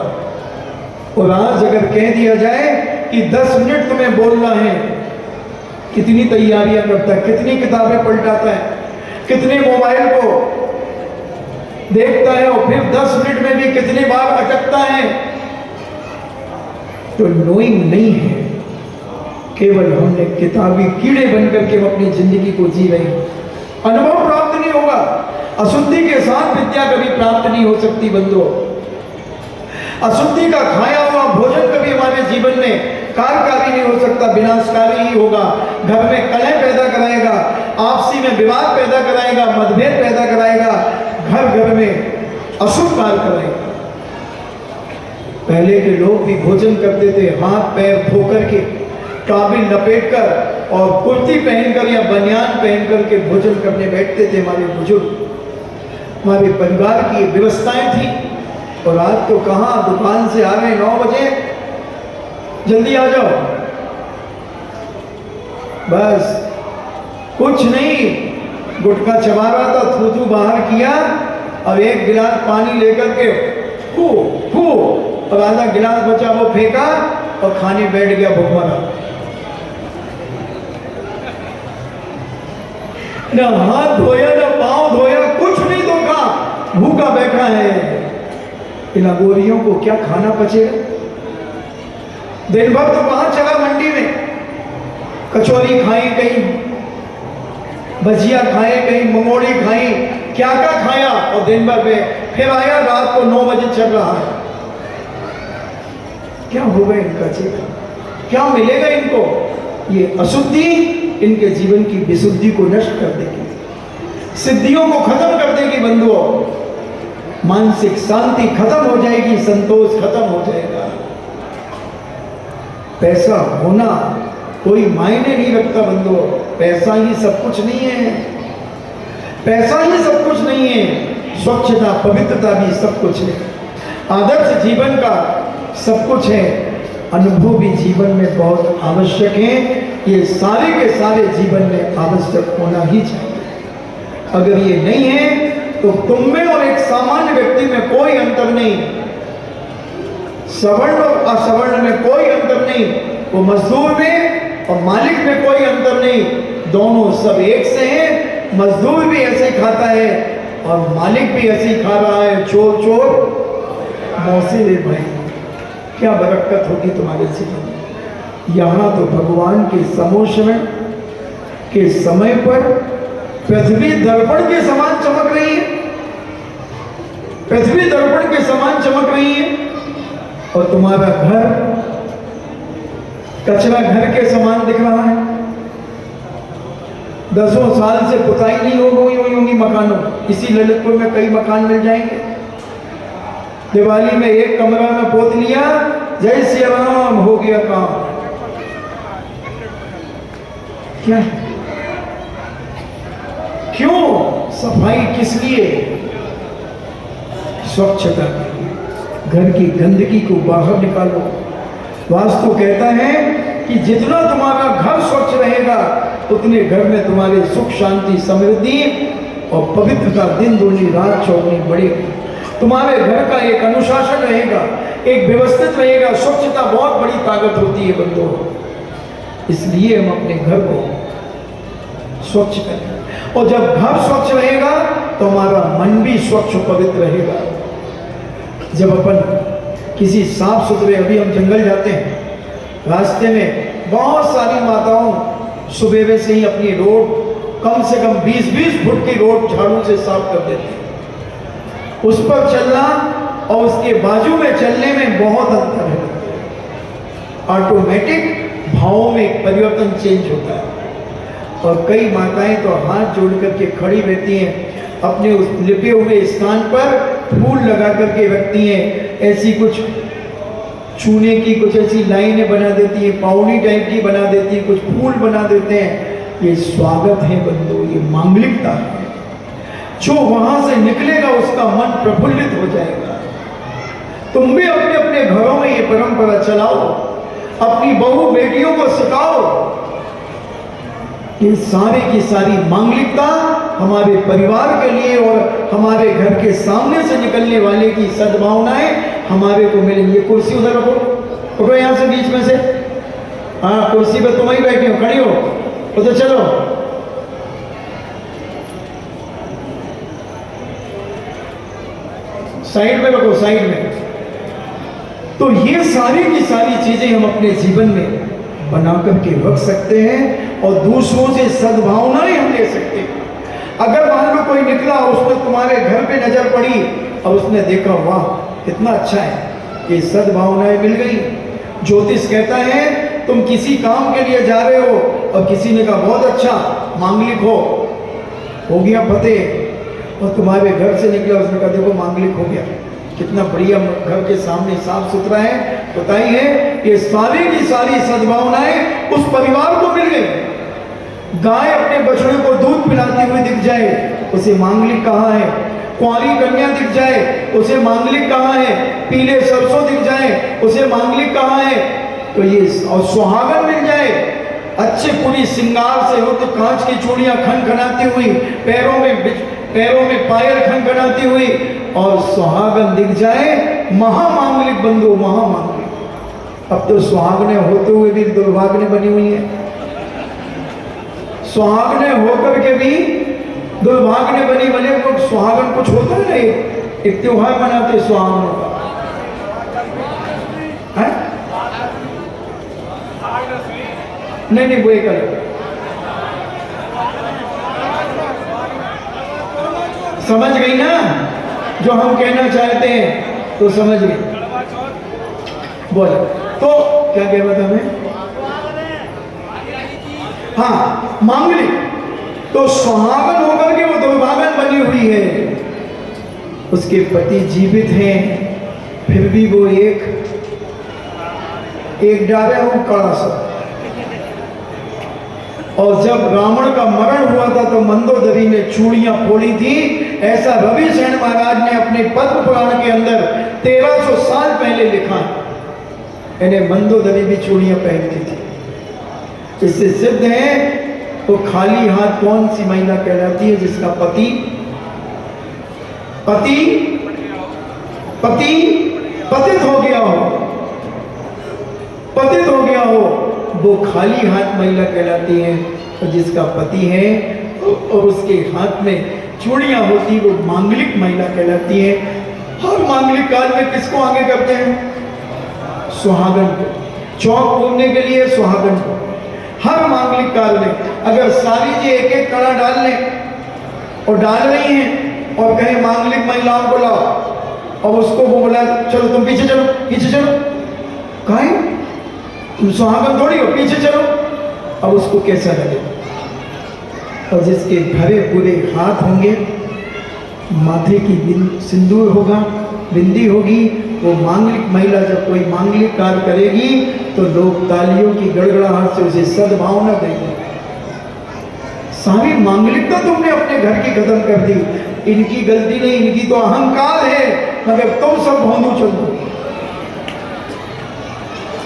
और आज अगर कह दिया जाए कि 10 मिनट तुम्हें बोलना है, कितनी तैयारियां करता है, कितनी किताबें पलटाता है, कितने मोबाइल को देखता है, और फिर 10 मिनट में भी कितनी बार अटकता है। तो नोइंग नहीं है, केवल हमने किताबी कीड़े बनकर के अपनी जिंदगी को जी रहे हैं। अनुभव प्राप्त नहीं होगा, अशुद्धि के साथ विद्या कभी प्राप्त नहीं हो सकती बंधुओं। अशुद्धि का खाया हुआ भोजन कभी हमारे जीवन में कार्यकारी नहीं हो सकता, विनाशकारी ही होगा। घर में कलह पैदा कराएगा, आपसी में विवाद पैदा कराएगा, मतभेद पैदा कराएगा, घर में अशुभ कार्य कराएगा। पहले के लोग भी भोजन करते थे हाथ पैर धो करके, काबिल लपेट कर और कुर्ती पहनकर या बनियान पहनकर के भोजन करने बैठते थे हमारे बुजुर्ग। हमारे परिवार की व्यवस्थाएं थी। और आज तो कहाँ, दुकान से आ गए 9 बजे, जल्दी आ जाओ, बस कुछ नहीं, गुटखा चबा रहा था, थूथू बाहर किया और एक गिलास पानी लेकर के फू फू और आधा गिलास बचा वो फेंका और खाने बैठ गया भुखमरा। ना हाथ धोया ना पांव धोया, कुछ नहीं धोखा, भूखा बैठा है। इन अगोरियों को क्या खाना पचेगा? दिन भर तो वहां चला मंडी में, कचौरी खाई, कहीं भजिया खाए, कहीं मंगोड़ी खाई, क्या क्या खाया, और दिन भर में फिर आया, रात को 9 बजे चल रहा है। क्या होगा इनका जीवन? क्या मिलेगा इनको? ये अशुद्धि इनके जीवन की विशुद्धि को नष्ट कर देगी, सिद्धियों को खत्म कर देगी बंधुओं। मानसिक शांति खत्म हो जाएगी, संतोष खत्म हो जाएगा। पैसा होना कोई मायने नहीं रखता बंधुओं। पैसा ही सब कुछ नहीं है, पैसा ही सब कुछ नहीं है। स्वच्छता पवित्रता भी सब कुछ है, आदर्श जीवन का सब कुछ है, अनुभव भी जीवन में बहुत आवश्यक है। ये सारे के सारे जीवन में आवश्यक होना ही चाहिए। अगर ये नहीं है तो तुम में और एक सामान्य व्यक्ति में कोई अंतर नहीं, सवर्ण और असवर्ण में कोई अंतर नहीं, वो मजदूर में और मालिक में कोई अंतर नहीं, दोनों सब एक से हैं। मजदूर भी ऐसे ही खाता है और मालिक भी ऐसे ही खा रहा है। चोर चोर मौसी ले भाई, क्या बरकत होगी तुम्हारे जीवन में। यहाँ तो भगवान के समोषण के समय पर पृथ्वी दर्पण के समान चमक रही है, पृथ्वी दर्पण के समान चमक रही है, और तुम्हारा घर कचरा घर के समान दिख रहा है। 10 साल से पुताई नहीं हुई होंगी मकानों। इसी ललितपुर में कई मकान मिल जाएंगे। दिवाली में एक कमरा में पोत लिया, जय श्री राम, हो गया काम। क्या क्यों? सफाई किस लिए? स्वच्छता के लिए। घर की गंदगी को बाहर निकालो। वास्तु कहता है कि जितना तुम्हारा घर स्वच्छ रहेगा उतने घर में तुम्हारे सुख शांति समृद्धि और पवित्रता दिन दूनी रात चौगुनी बढ़ेगी। तुम्हारे घर का एक अनुशासन रहेगा, एक व्यवस्थित रहेगा। स्वच्छता बहुत बड़ी ताकत होती है बंधुओं। इसलिए हम अपने घर को स्वच्छ करें, और जब घर स्वच्छ रहेगा तो हमारा मन भी स्वच्छ पवित्र रहेगा। जब अपन किसी साफ सुथरे, अभी हम जंगल जाते हैं, रास्ते में बहुत सारी माताओं सुबह से ही अपनी रोड कम से कम 20-20 फुट की रोड झाड़ू से साफ कर देते हैं। उस पर चलना और उसके बाजू में चलने में बहुत अंतर है। ऑटोमेटिक भावों में एक परिवर्तन चेंज होता है। और कई माताएं तो हाथ जोड़ करके खड़ी रहती हैं, अपने उस लिपे हुए स्थान पर फूल लगा करके रखती हैं, ऐसी कुछ चूने की कुछ ऐसी लाइनें बना देती है, पावनी टाइप की बना देती है, कुछ फूल बना देते हैं। ये स्वागत है बंधु, ये मांगलिकता है। जो वहां से निकलेगा उसका मन प्रफुल्लित हो जाएगा। तुम भी अपने अपने घरों में ये परंपरा चलाओ, अपनी बहू बेटियों को सिखाओ। ये सारी की सारी मांगलिकता हमारे परिवार के लिए और हमारे घर के सामने से निकलने वाले की सद्भावनाएं हमारे को मिलेंगी। ये कुर्सी उधर रखो, उठो यहां से बीच में से। हाँ, कुर्सी पे तुम ही बैठी हो, खड़ी हो, उधर चलो। साइड में रखो, साइड में। तो ये सारी की सारी चीजें हम अपने जीवन में बना करके रख सकते हैं और दूसरों से सद्भावनाएं हम ले सकते हैं। अगर मान लो कोई निकला, उसने तुम्हारे घर पे नजर पड़ी और उसने देखा वाह कितना अच्छा है, ये सद्भावनाएं मिल गई। ज्योतिष कहता है तुम किसी काम के लिए जा रहे हो और किसी ने कहा बहुत अच्छा मांगलिक हो गया फतेह, और तुम्हारे घर से निकला, उसने कहा देखो मांगलिक हो गया, कितना बढ़िया घर के सामने साफ सुथरा है। बताइए ये सारी की सारी सद्भावनाएं उस परिवार को मिल गई। गाय अपने बछड़े को दूध पिलाती हुई दिख जाए, उसे मांगलिक कहा है। कुंवारी कन्या दिख जाए, उसे मांगलिक कहा है। पीले सरसों दिख जाए, उसे मांगलिक कहा है। तो ये और सुहागन मिल जाए, अच्छे पूरी श्रृंगार से हो, तो कांच की चूड़ियां खनखनाती हुई, पैरों में पायल खनखनाती हुई, और सुहागन दिख जाए, महामांगलिक बंधु, महामांगलिक। अब तो सुहागने होते हुए भी दुर्भाग्ने बनी हुई है। सुहागने होकर के भी दुर्भाग्ने बनी बने। तो सुहागन कुछ होता है ना, एक त्योहार मनाते सुहागनों का है? नहीं वो एक अलग। समझ गई ना जो हम कहना चाहते हैं, तो समझ गए। बोल तो क्या कह रहा था मैं? हाँ, मांगलिक। तो सुहागन होकर के वो दुर्भागन बनी हुई है, उसके पति जीवित हैं, फिर भी वो एक डाले हूं कड़ा सा। और जब रावण का मरण हुआ था तो मंदोदरी ने चूड़ियां फोड़ी थी। ऐसा रविसेन महाराज ने अपने पद्म पुराण के अंदर 1300 साल पहले लिखा। इन्हें मंदोदरी भी चूड़ियां पहनती थी। इससे सिद्ध है वो खाली हाथ कौन सी महिला कहलाती है जिसका पति पतित हो गया हो, वो खाली हाथ महिला कहलाती है। और जिसका पति है और उसके हाथ में चूड़ियां होती, वो मांगलिक महिला कहलाती है। हर मांगलिक काल में किसको आगे करते हैं? सुहागन को। चौक घूमने के लिए सुहागन को। हर मांगलिक काल में अगर सारी जी एक एक कड़ा डाल लें और डाल रही हैं और कहें मांगलिक महिलाओं को लाओ, और उसको वो बोला चलो तुम पीछे चलो, कहें तुम सुहागन थोड़ी हो, पीछे चलो। अब उसको कैसा लगे? और जिसके भरे पूरे हाथ होंगे, माथे की सिंदूर होगा, बिंदी होगी, वो मांगलिक महिला जब कोई मांगलिक कार्य करेगी तो लोग तालियों की गड़गड़ाहट से उसे सद्भावना देंगे। सारी मांगलिकता तुमने अपने घर की खत्म कर दी। इनकी गलती नहीं, इनकी तो अहंकार है, मगर तुम सब भोंदू चल दो।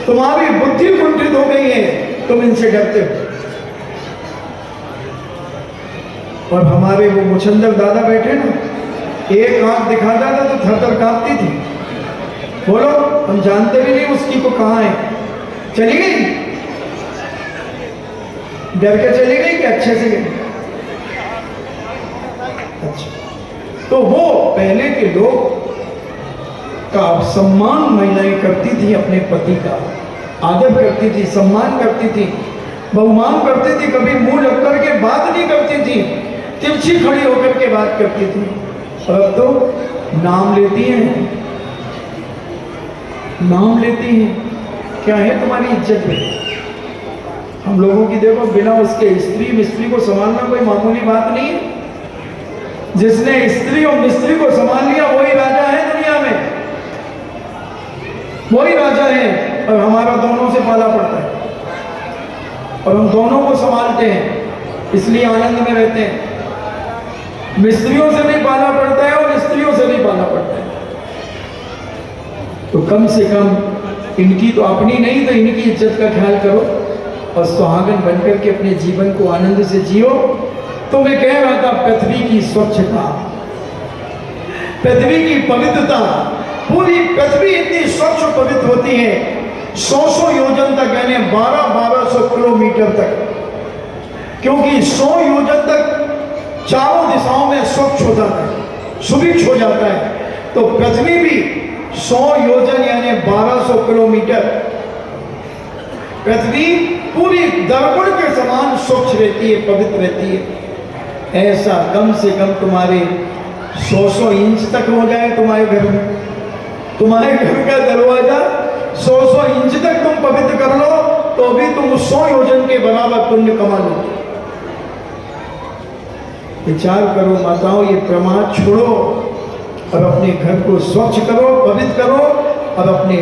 तुम्हारी बुद्धि कुंठित हो गई है, तुम इनसे डरते हो। और हमारे वो मुचंदर दादा बैठे ना, एक आंख दिखाता था तो थर-थर कांपती थी। बोलो, हम जानते भी नहीं उसकी को कहाँ है। चली गई, डर के चली गई कि अच्छे से गई? अच्छा, तो वो पहले के लोग का सम्मान महिलाएं करती थी, अपने पति का आदर करती थी, सम्मान करती थी। बहुमान करती थी, कभी मुंह लग करके बात नहीं करती थी, तिरछी खड़ी होकर के बात करती थी। और अब तो नाम लेती हैं, नाम लेती हैं। क्या है तुम्हारी इज्जत में? हम लोगों की देखो, बिना उसके स्त्री मिस्त्री को संभालना कोई मामूली बात नहीं है। जिसने स्त्री और मिस्त्री को संभाल लिया वही राजा है दुनिया में, वही राजा है। और हमारा दोनों से पाला पड़ता है और हम दोनों को संभालते हैं, इसलिए आनंद में रहते हैं। मिस्त्रियों से भी पाला पड़ता है और स्त्रियों से भी पाला पड़ता है। तो कम से कम इनकी तो अपनी नहीं तो इनकी इज्जत का ख्याल करो और सुहागन बनकर के अपने जीवन को आनंद से जियो। तो मैं कह रहा था, पृथ्वी की स्वच्छता, पृथ्वी की पवित्रता, पूरी पृथ्वी इतनी स्वच्छ और पवित्र होती है 100 योजन तक, यानी 1200 किलोमीटर तक, क्योंकि 100 योजन तक चारों दिशाओं में स्वच्छ हो जाता है, सुभिक्ष हो जाता है। तो पृथ्वी भी 100 योजन यानी 1200 किलोमीटर, पृथ्वी पूरी दर्पण के समान स्वच्छ रहती है, पवित्र रहती है। ऐसा कम से कम तुम्हारे 100 इंच तक हो जाए तुम्हारे घर में, तुम्हारे घर का दरवाजा 100 इंच तक तुम पवित्र कर लो तो भी तुम 100 योजन के बराबर पुण्य कमा लो। विचार करो माताओं, ये प्रमाद छोड़ो और अपने घर को स्वच्छ करो, पवित्र करो और अपने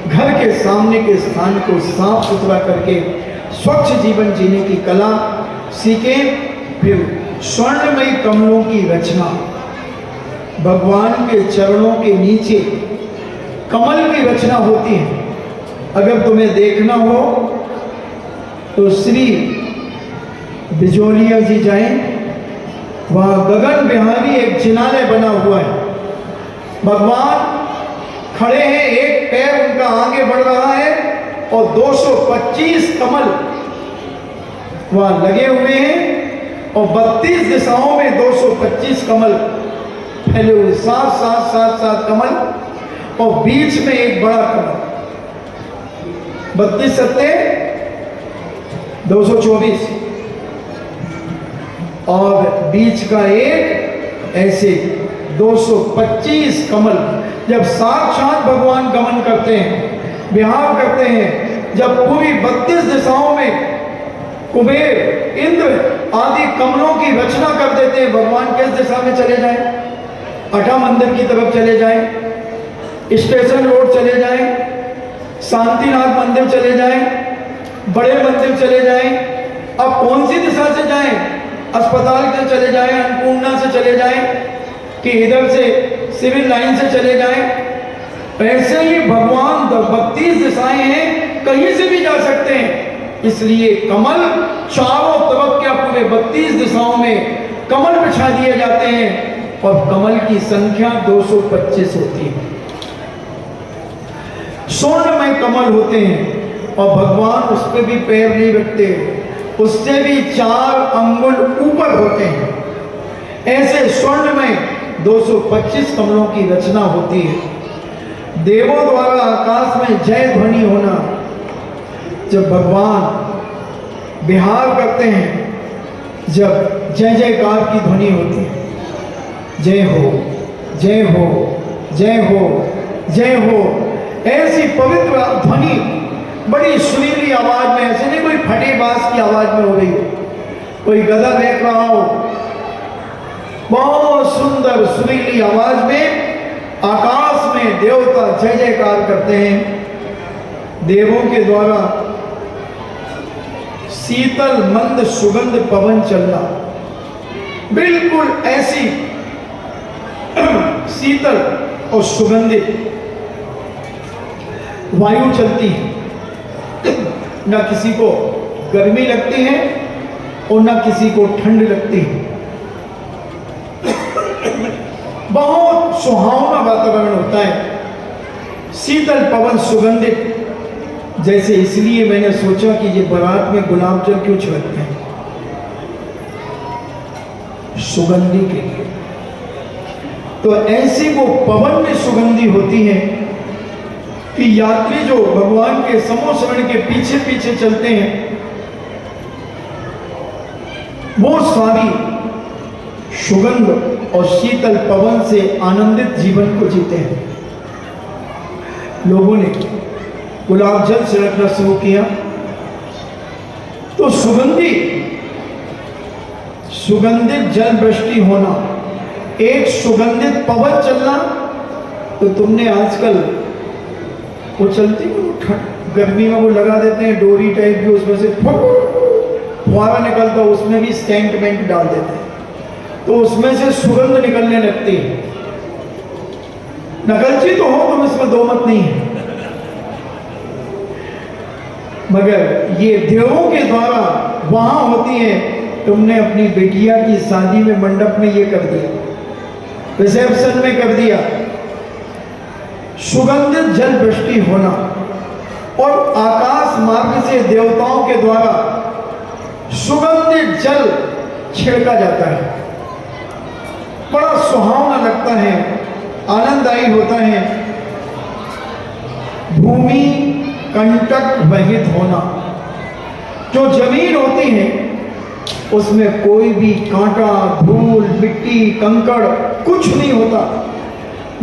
घर के सामने के स्थान को साफ सुथरा करके स्वच्छ जीवन जीने की कला सीखें। फिर स्वर्णमयी कमलों की रचना, भगवान के चरणों के नीचे कमल की रचना होती है। अगर तुम्हें देखना हो तो श्री बिजोलिया जी जाएं, वहां गगन बिहारी एक जिनालय बना हुआ है। भगवान खड़े हैं, एक पैर उनका आगे बढ़ रहा है और 225 कमल वहां लगे हुए हैं और 32 दिशाओं में 225 कमल फैले हुए, सात कमल और बीच में एक बड़ा कमल। 32 सत्ते 224 और बीच का एक, ऐसे 225 कमल। जब साक्षात भगवान गमन करते हैं, विहार करते हैं, जब पूरी 32 दिशाओं में कुबेर, इंद्र आदि कमलों की रचना कर देते हैं, भगवान किस दिशा में चले जाएं? अठा मंदिर की तरफ चले जाएं, स्टेशन रोड चले जाएं, शांतिनाथ मंदिर चले जाएं, बड़े मंदिर चले जाएं। अब कौन सी दिशा से जाएं? अस्पताल से चले जाएं, अन्नपूर्णा से चले जाएं कि इधर से सिविल लाइन से चले जाएं। ऐसे ही भगवान 32 दिशाएं हैं, कहीं से भी जा सकते हैं। इसलिए कमल चारों तरफ के पूरे 32 दिशाओं में कमल बिछा दिए जाते हैं और कमल की संख्या 225 होती है। स्वर्णमय कमल होते हैं और भगवान उस पर भी पैर नहीं रखते, उससे भी 4 अंगुल ऊपर होते हैं। ऐसे स्वर्णमय 225 कमलों की रचना होती है। देवों द्वारा आकाश में जय ध्वनि होना, जब भगवान विहार करते हैं, जब जय जयकार की ध्वनि होती है, जय हो जय हो जय हो जय हो, ऐसी पवित्र ध्वनि बड़ी सुरीली आवाज में, ऐसे नहीं कोई फटे बांस की आवाज में हो रही हो, कोई गधा देख रहा हो, बहुत सुंदर सुरीली आवाज में आकाश में देवता जय जयकार करते हैं। देवों के द्वारा शीतल मंद सुगंध पवन चलना, बिल्कुल ऐसी शीतल और सुगंधित वायु चलती है, न किसी को गर्मी लगती है और न किसी को ठंड लगती है। बहुत सुहावना वातावरण होता है, शीतल पवन सुगंधित। जैसे इसलिए मैंने सोचा कि ये बारात में गुलाब जल क्यों छिड़कते हैं, सुगंधी के लिए। तो ऐसी वो पवन में सुगंधी होती है कि यात्री जो भगवान के समोसरण के पीछे पीछे चलते हैं वो सारी सुगंध और शीतल पवन से आनंदित जीवन को जीते हैं। लोगों ने गुलाब जल छिड़कना शुरू किया तो सुगंधित जल वृष्टि होना, एक सुगंधित पवन चलना। तो तुमने आजकल वो चलती गर्मी में वो लगा देते हैं डोरी टाइप की, उसमें से फुहारा निकलता, उसमें भी सेंट वेंट डाल देते हैं तो उसमें से सुगंध निकलने लगती है। नकलची तो हो तुम, इसमें दो मत नहीं है, मगर ये देवों के द्वारा वहां होती है। तुमने अपनी बेटिया की शादी में मंडप में ये कर दिया, रिसेप्शन में कर दिया, सुगंधित जल वृष्टि होना और आकाश मार्ग से देवताओं के द्वारा सुगंधित जल छिड़का जाता है। बड़ा सुहावना लगता है, आनंददायी होता है। भूमि कंटक वहित होना, जो जमीन होती है उसमें कोई भी कांटा, धूल, मिट्टी, कंकड़ कुछ नहीं होता,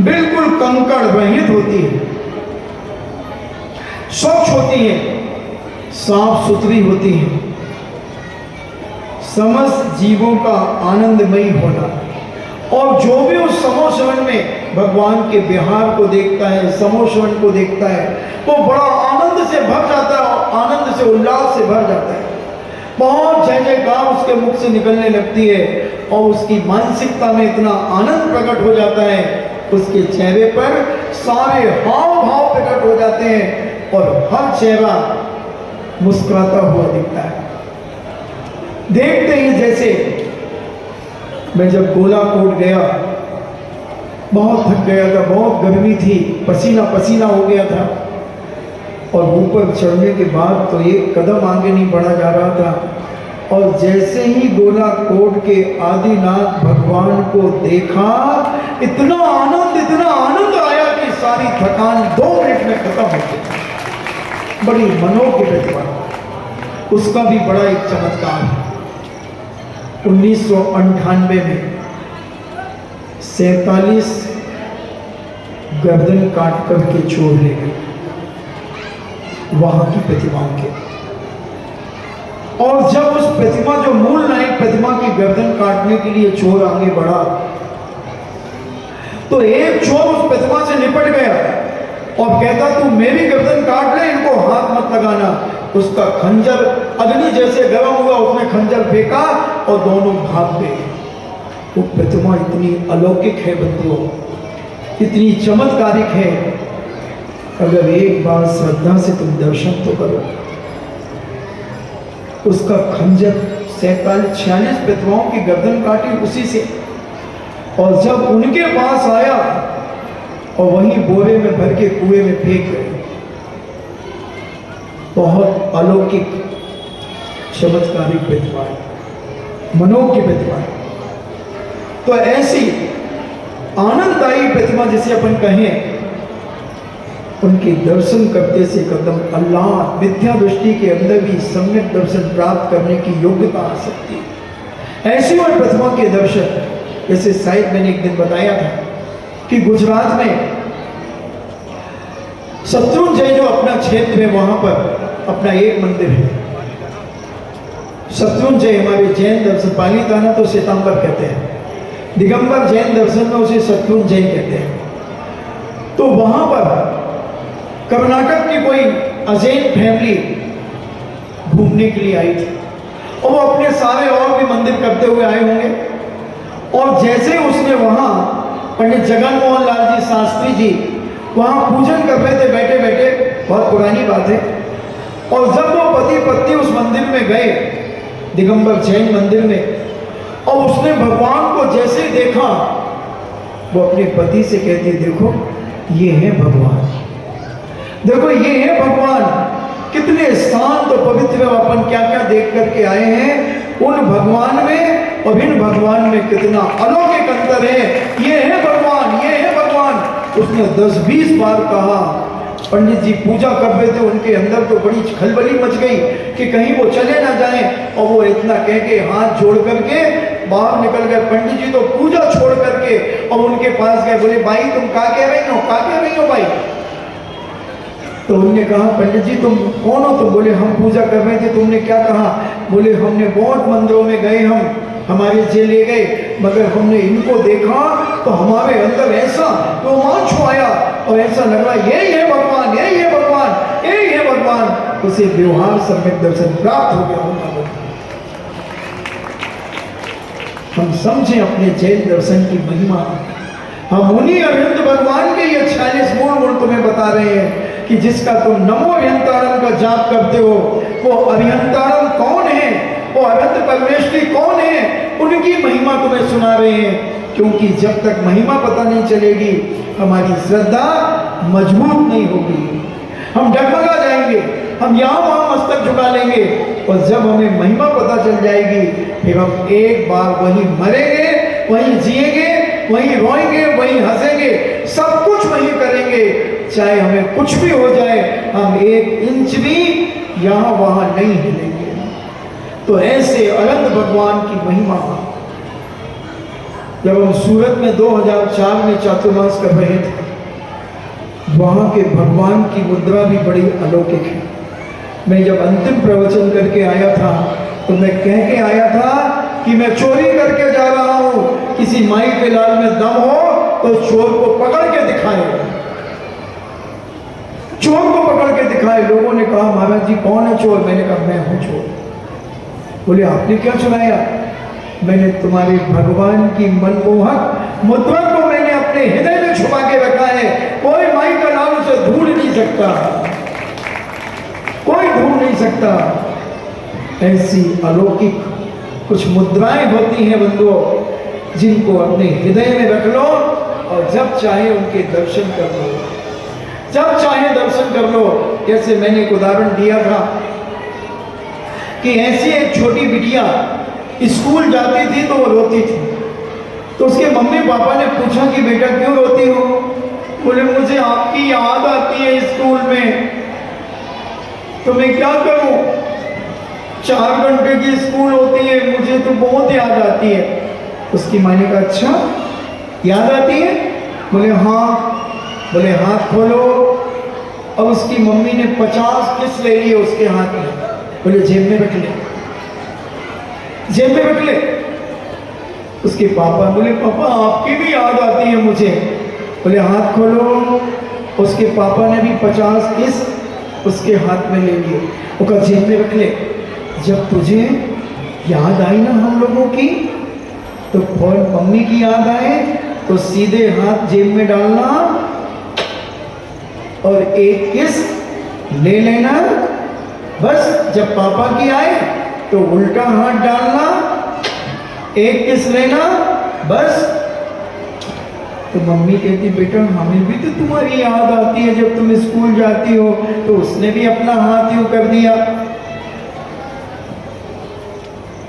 बिल्कुल कंकड़ वहित होती है, स्वच्छ होती है, साफ सुथरी होती है। समस्त जीवों का आनंदमयी होना, और जो भी उस समोश्रवण में भगवान के विहार को देखता है, समोश्रवण को देखता है, वो बड़ा आनंद से भर जाता है, आनंद से उल्लास से भर जाता है। बहुत जय जयकार उसके मुख से निकलने लगती है और उसकी मानसिकता में इतना आनंद प्रकट हो जाता है, उसके चेहरे पर सारे हाव भाव प्रकट हो जाते हैं और हर चेहरा मुस्कुराता हुआ दिखता है। देखते ही जैसे मैं जब गोलाकोट गया, बहुत थक गया था, बहुत गर्मी थी, पसीना पसीना हो गया था और ऊपर चढ़ने के बाद तो एक कदम आगे नहीं बढ़ा जा रहा था। और जैसे ही गोलाकोट के आदिनाथ भगवान को देखा, इतना आनंद आया कि सारी थकान 2 मिनट में खत्म हो गई। बड़ी मनोज्ञ प्रतिभा, उसका भी बड़ा एक चमत्कार है। 1998 में 47 गर्दन काट करके चोर ले गए वहां की प्रतिमाओं के, और जब उस प्रतिमा, जो मूल नायक प्रतिमा की गर्दन काटने के लिए चोर आगे बढ़ा तो एक चोर उस प्रतिमा से निपट गया और कहता तू मेरी गर्दन काट ले, इनको हाथ मत लगाना। उसका खंजर अग्नि जैसे गर्म हुआ, उसने खंजर फेंका और दोनों भाग गए। वो प्रतिमा इतनी अलौकिक है बंधुओं, इतनी चमत्कारिक है, अगर एक बार श्रद्धा से तुम दर्शन तो करो। उसका खंजर 46 प्रतिमाओं की गर्दन काटी उसी से, और जब उनके पास आया और वहीं बोरे में भर के कुएं में फेंक गए। बहुत अलौकिक चमत्कारिक प्रतिभा है, मनोज्ञ प्रतिभा है। तो ऐसी आनंददायी प्रतिभा जिसे अपन कहें, उनके दर्शन करते से कदम अल्लाह विद्या दृष्टि के अंदर भी सम्यक दर्शन प्राप्त करने की योग्यता आ सकती है। ऐसी और प्रतिभा के दर्शन, जैसे शायद मैंने एक दिन बताया था कि गुजरात में शत्रुंजय जो अपना क्षेत्र है, वहां पर अपना एक मंदिर है शत्रुंजय। हमारे जैन दर्शन पालीताना तो श्वेतांबर कहते हैं, दिगंबर जैन दर्शन में उसे शत्रुंजय कहते हैं। तो वहां पर कर्नाटक की कोई अजैन फैमिली घूमने के लिए आई थी और वो अपने सारे और भी मंदिर करते हुए आए होंगे। और जैसे उसने वहां पंडित जगन मोहन लाल जी शास्त्री जी वहां पूजन कर रहे थे बैठे बैठे, बहुत पुरानी बात है। और जब वो पति पत्नी उस मंदिर में गए, दिगंबर जैन मंदिर में, और उसने भगवान को जैसे ही देखा, वो अपने पति से कहती देखो ये है भगवान, देखो ये है भगवान, कितने शांत और पवित्र अपन क्या क्या देख करके आए हैं। उन भगवान में और इन भगवान में कितना अलौकिक अंतर है। ये है भगवान, ये है भगवान। उसने 10-20 बार कहा पंडित जी पूजा कर रहे थे, उनके अंदर तो बड़ी खलबली मच गई कि कहीं वो चले ना जाएं, और वो इतना कह के हाथ जोड़ करके बाहर निकल गए। पंडित जी तो पूजा छोड़ करके और उनके पास गए, बोले भाई तुम क्या कह रही हो, क्या कह रही हो भाई? तो उन्होंने कहा पंडित जी तुम कौन हो? तो बोले हम पूजा कर रहे थे, तुमने क्या कहा? बोले हमने बहुत मंदिरों में गए, हम हमारे जे ले गए, मगर हमने इनको देखा तो हमारे अंदर ऐसा रोमांच आया और ऐसा लग रहा यही है भगवान, यही है भगवान, यही है भगवान। उसे व्यवहार सम्यक दर्शन प्राप्त हो गया। हम समझें अपने जैन दर्शन की महिमा। हम उन्हीं अरिहंत भगवान के ये 46 मूल गुण तुम्हें बता रहे हैं कि जिसका तुम नमो अरिहंतारम का जाप करते हो, वो अरिहंतारम कौन है, वो अनंत परमेश्वरी कौन है, उनकी महिमा तुम्हें सुना रहे हैं। क्योंकि जब तक महिमा पता नहीं चलेगी, हमारी श्रद्धा मजबूत नहीं होगी, हम डगमगा जाएंगे, हम यहाँ वहाँ मस्तक झुका लेंगे। और जब हमें महिमा पता चल जाएगी, फिर हम एक बार वहीं मरेंगे, वहीं जिएंगे, वहीं रोएंगे, वहीं हंसेंगे, सब कुछ वहीं करेंगे। चाहे हमें कुछ भी हो जाए, हम 1 इंच भी यहाँ वहाँ नहीं हिलेंगे। तो ऐसे अनंत भगवान की महिमा। जब हम सूरत में 2004 में चातुर्मास कर रहे थे, वहाँ के भगवान की मुद्रा भी बड़ी अलौकिक है। मैं जब अंतिम प्रवचन करके आया था, तो मैं कह के आया था कि मैं चोरी करके जा रहा हूँ, किसी माई के लाल में दम हो तो चोर को पकड़ के दिखाए, चोर को पकड़ के दिखाए। लोगों ने कहा महाराज जी कौन है चोर? मैंने कहा मैं हूँ चोर। बोले आपने क्या चुराया? मैंने तुम्हारे भगवान की मनमोहक मुद्रा को मैंने अपने हृदय में छुपा के रखा है। कोई माई का नाम उसे ढूंढ नहीं सकता, कोई ढूंढ नहीं सकता। ऐसी अलौकिक कुछ मुद्राएं होती हैं बंधुओं, जिनको अपने हृदय में रख लो और जब चाहे उनके दर्शन कर लो, जब चाहे दर्शन कर लो। जैसे मैंने एक उदाहरण दिया था कि ऐसी एक छोटी बिटिया स्कूल जाती थी तो वो रोती थी, तो उसके मम्मी पापा ने पूछा कि बेटा क्यों रोती हो? बोले मुझे आपकी याद आती है स्कूल में, तो मैं क्या करूं? 4 घंटे की स्कूल होती है, मुझे तो बहुत याद आती है। उसकी माँ ने कहा अच्छा याद आती है? बोले हाँ। बोले हाथ खोलो। अब उसकी मम्मी ने 50 किस ले लिए उसके हाथ में। बोले जेब में रख ले, जेब में रख ले। उसके पापा बोले पापा आपकी भी याद आती है मुझे। बोले हाथ खोलो। उसके पापा ने भी 50 किस उसके हाथ में ले लिए, वो कहा जेब में रख ले। जब तुझे याद आई ना हम लोगों की, तो फौरन मम्मी की याद आए तो सीधे हाथ जेब में डालना और एक किस ले लेना। बस जब पापा की आए तो उल्टा हाथ डालना, एक किस लेना, बस। तो मम्मी कहती बेटा हमें भी तो तुम्हारी याद आती है, जब तुम स्कूल जाती हो तो उसने भी अपना हाथ यूं कर दिया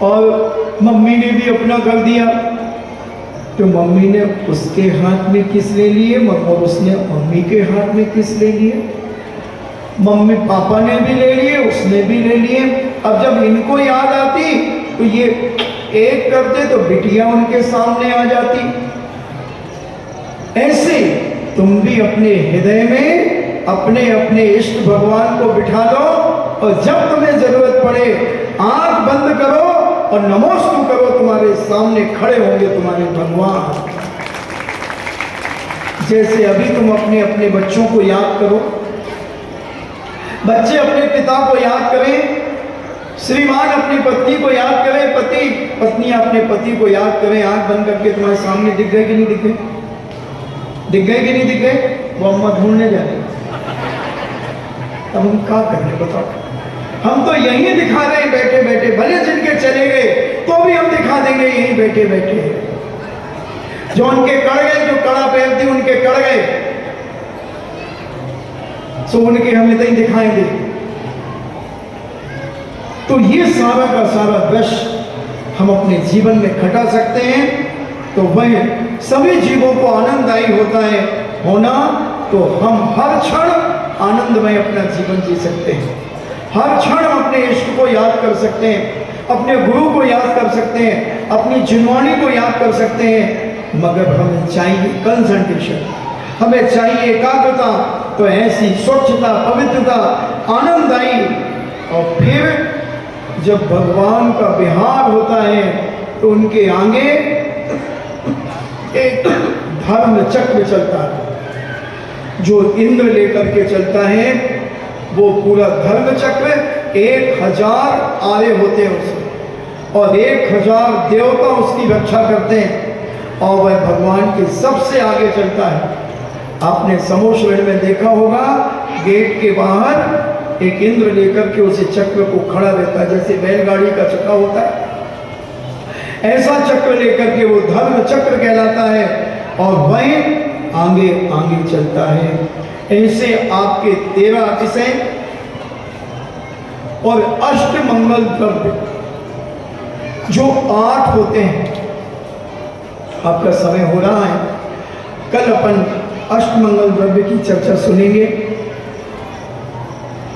और मम्मी ने भी अपना कर दिया। तो मम्मी ने उसके हाथ में किस ले लिए और उसने मम्मी के हाथ में किस ले लिए। मम्मी पापा ने भी ले लिए, उसने भी ले लिए। अब जब इनको याद आती तो ये एक करते तो बिटिया उनके सामने आ जाती। ऐसे तुम भी अपने हृदय में अपने अपने इष्ट भगवान को बिठा दो और जब तुम्हें जरूरत पड़े आंख बंद करो और नमोस्तु करो, तुम्हारे सामने खड़े होंगे तुम्हारे भगवान। जैसे अभी तुम अपने अपने बच्चों को याद करो, बच्चे अपने पिता को याद करें, श्रीमान अपनी पत्नी को याद करें, पति पत्नियां अपने पति को याद करें। आंख बंद करके तुम्हारे सामने दिख गए कि नहीं दिख गए? दिख गए कि नहीं दिख गए? वो अम्मा ढूंढने जाए। अब हम क्या करें बताओ? हम तो यहीं दिखा रहे हैं बैठे बैठे, भले जिनके चले गए तो भी हम दिखा देंगे यहीं बैठे बैठे। जो उनके कड़ गए, जो कड़ा पैर थी उनके कड़ गए, सो उनके हम इतना ही दिखाएंगे। तो ये सारा का सारा दृश हम अपने जीवन में खटा सकते हैं, तो वह सभी जीवों को आनंददायी होता है होना। तो हम हर क्षण आनंदमय अपना जीवन जी सकते हैं। हर क्षण हम अपने इष्ट को याद कर सकते हैं, अपने गुरु को याद कर सकते हैं, अपनी जिनवाणी को याद कर सकते हैं, मगर हमें चाहिए कंसंट्रेशन, हमें चाहिए एकाग्रता। तो ऐसी स्वच्छता, पवित्रता, आनंददायी, और फिर जब भगवान का विहार होता है तो उनके आगे एक धर्म चक्र चलता है। जो इंद्र लेकर के चलता है वो पूरा धर्म चक्र 1000 आरे होते हैं उसमें, और 1000 देवता उसकी रक्षा करते हैं, और वह भगवान के सबसे आगे चलता है। आपने समोश्वर में देखा होगा, गेट के बाहर एक इंद्र लेकर के उसे चक्र को खड़ा रहता है, जैसे बैलगाड़ी का चक्का होता है, ऐसा चक्र लेकर के वो धर्म चक्र कहलाता है, और वह आगे आगे चलता है। ऐसे आपके 13 अतिशय और अष्ट मंगल द्रव्य जो 8 होते हैं। आपका समय हो रहा है, कल अपन अष्टमंगल द्रव्य की चर्चा सुनेंगे।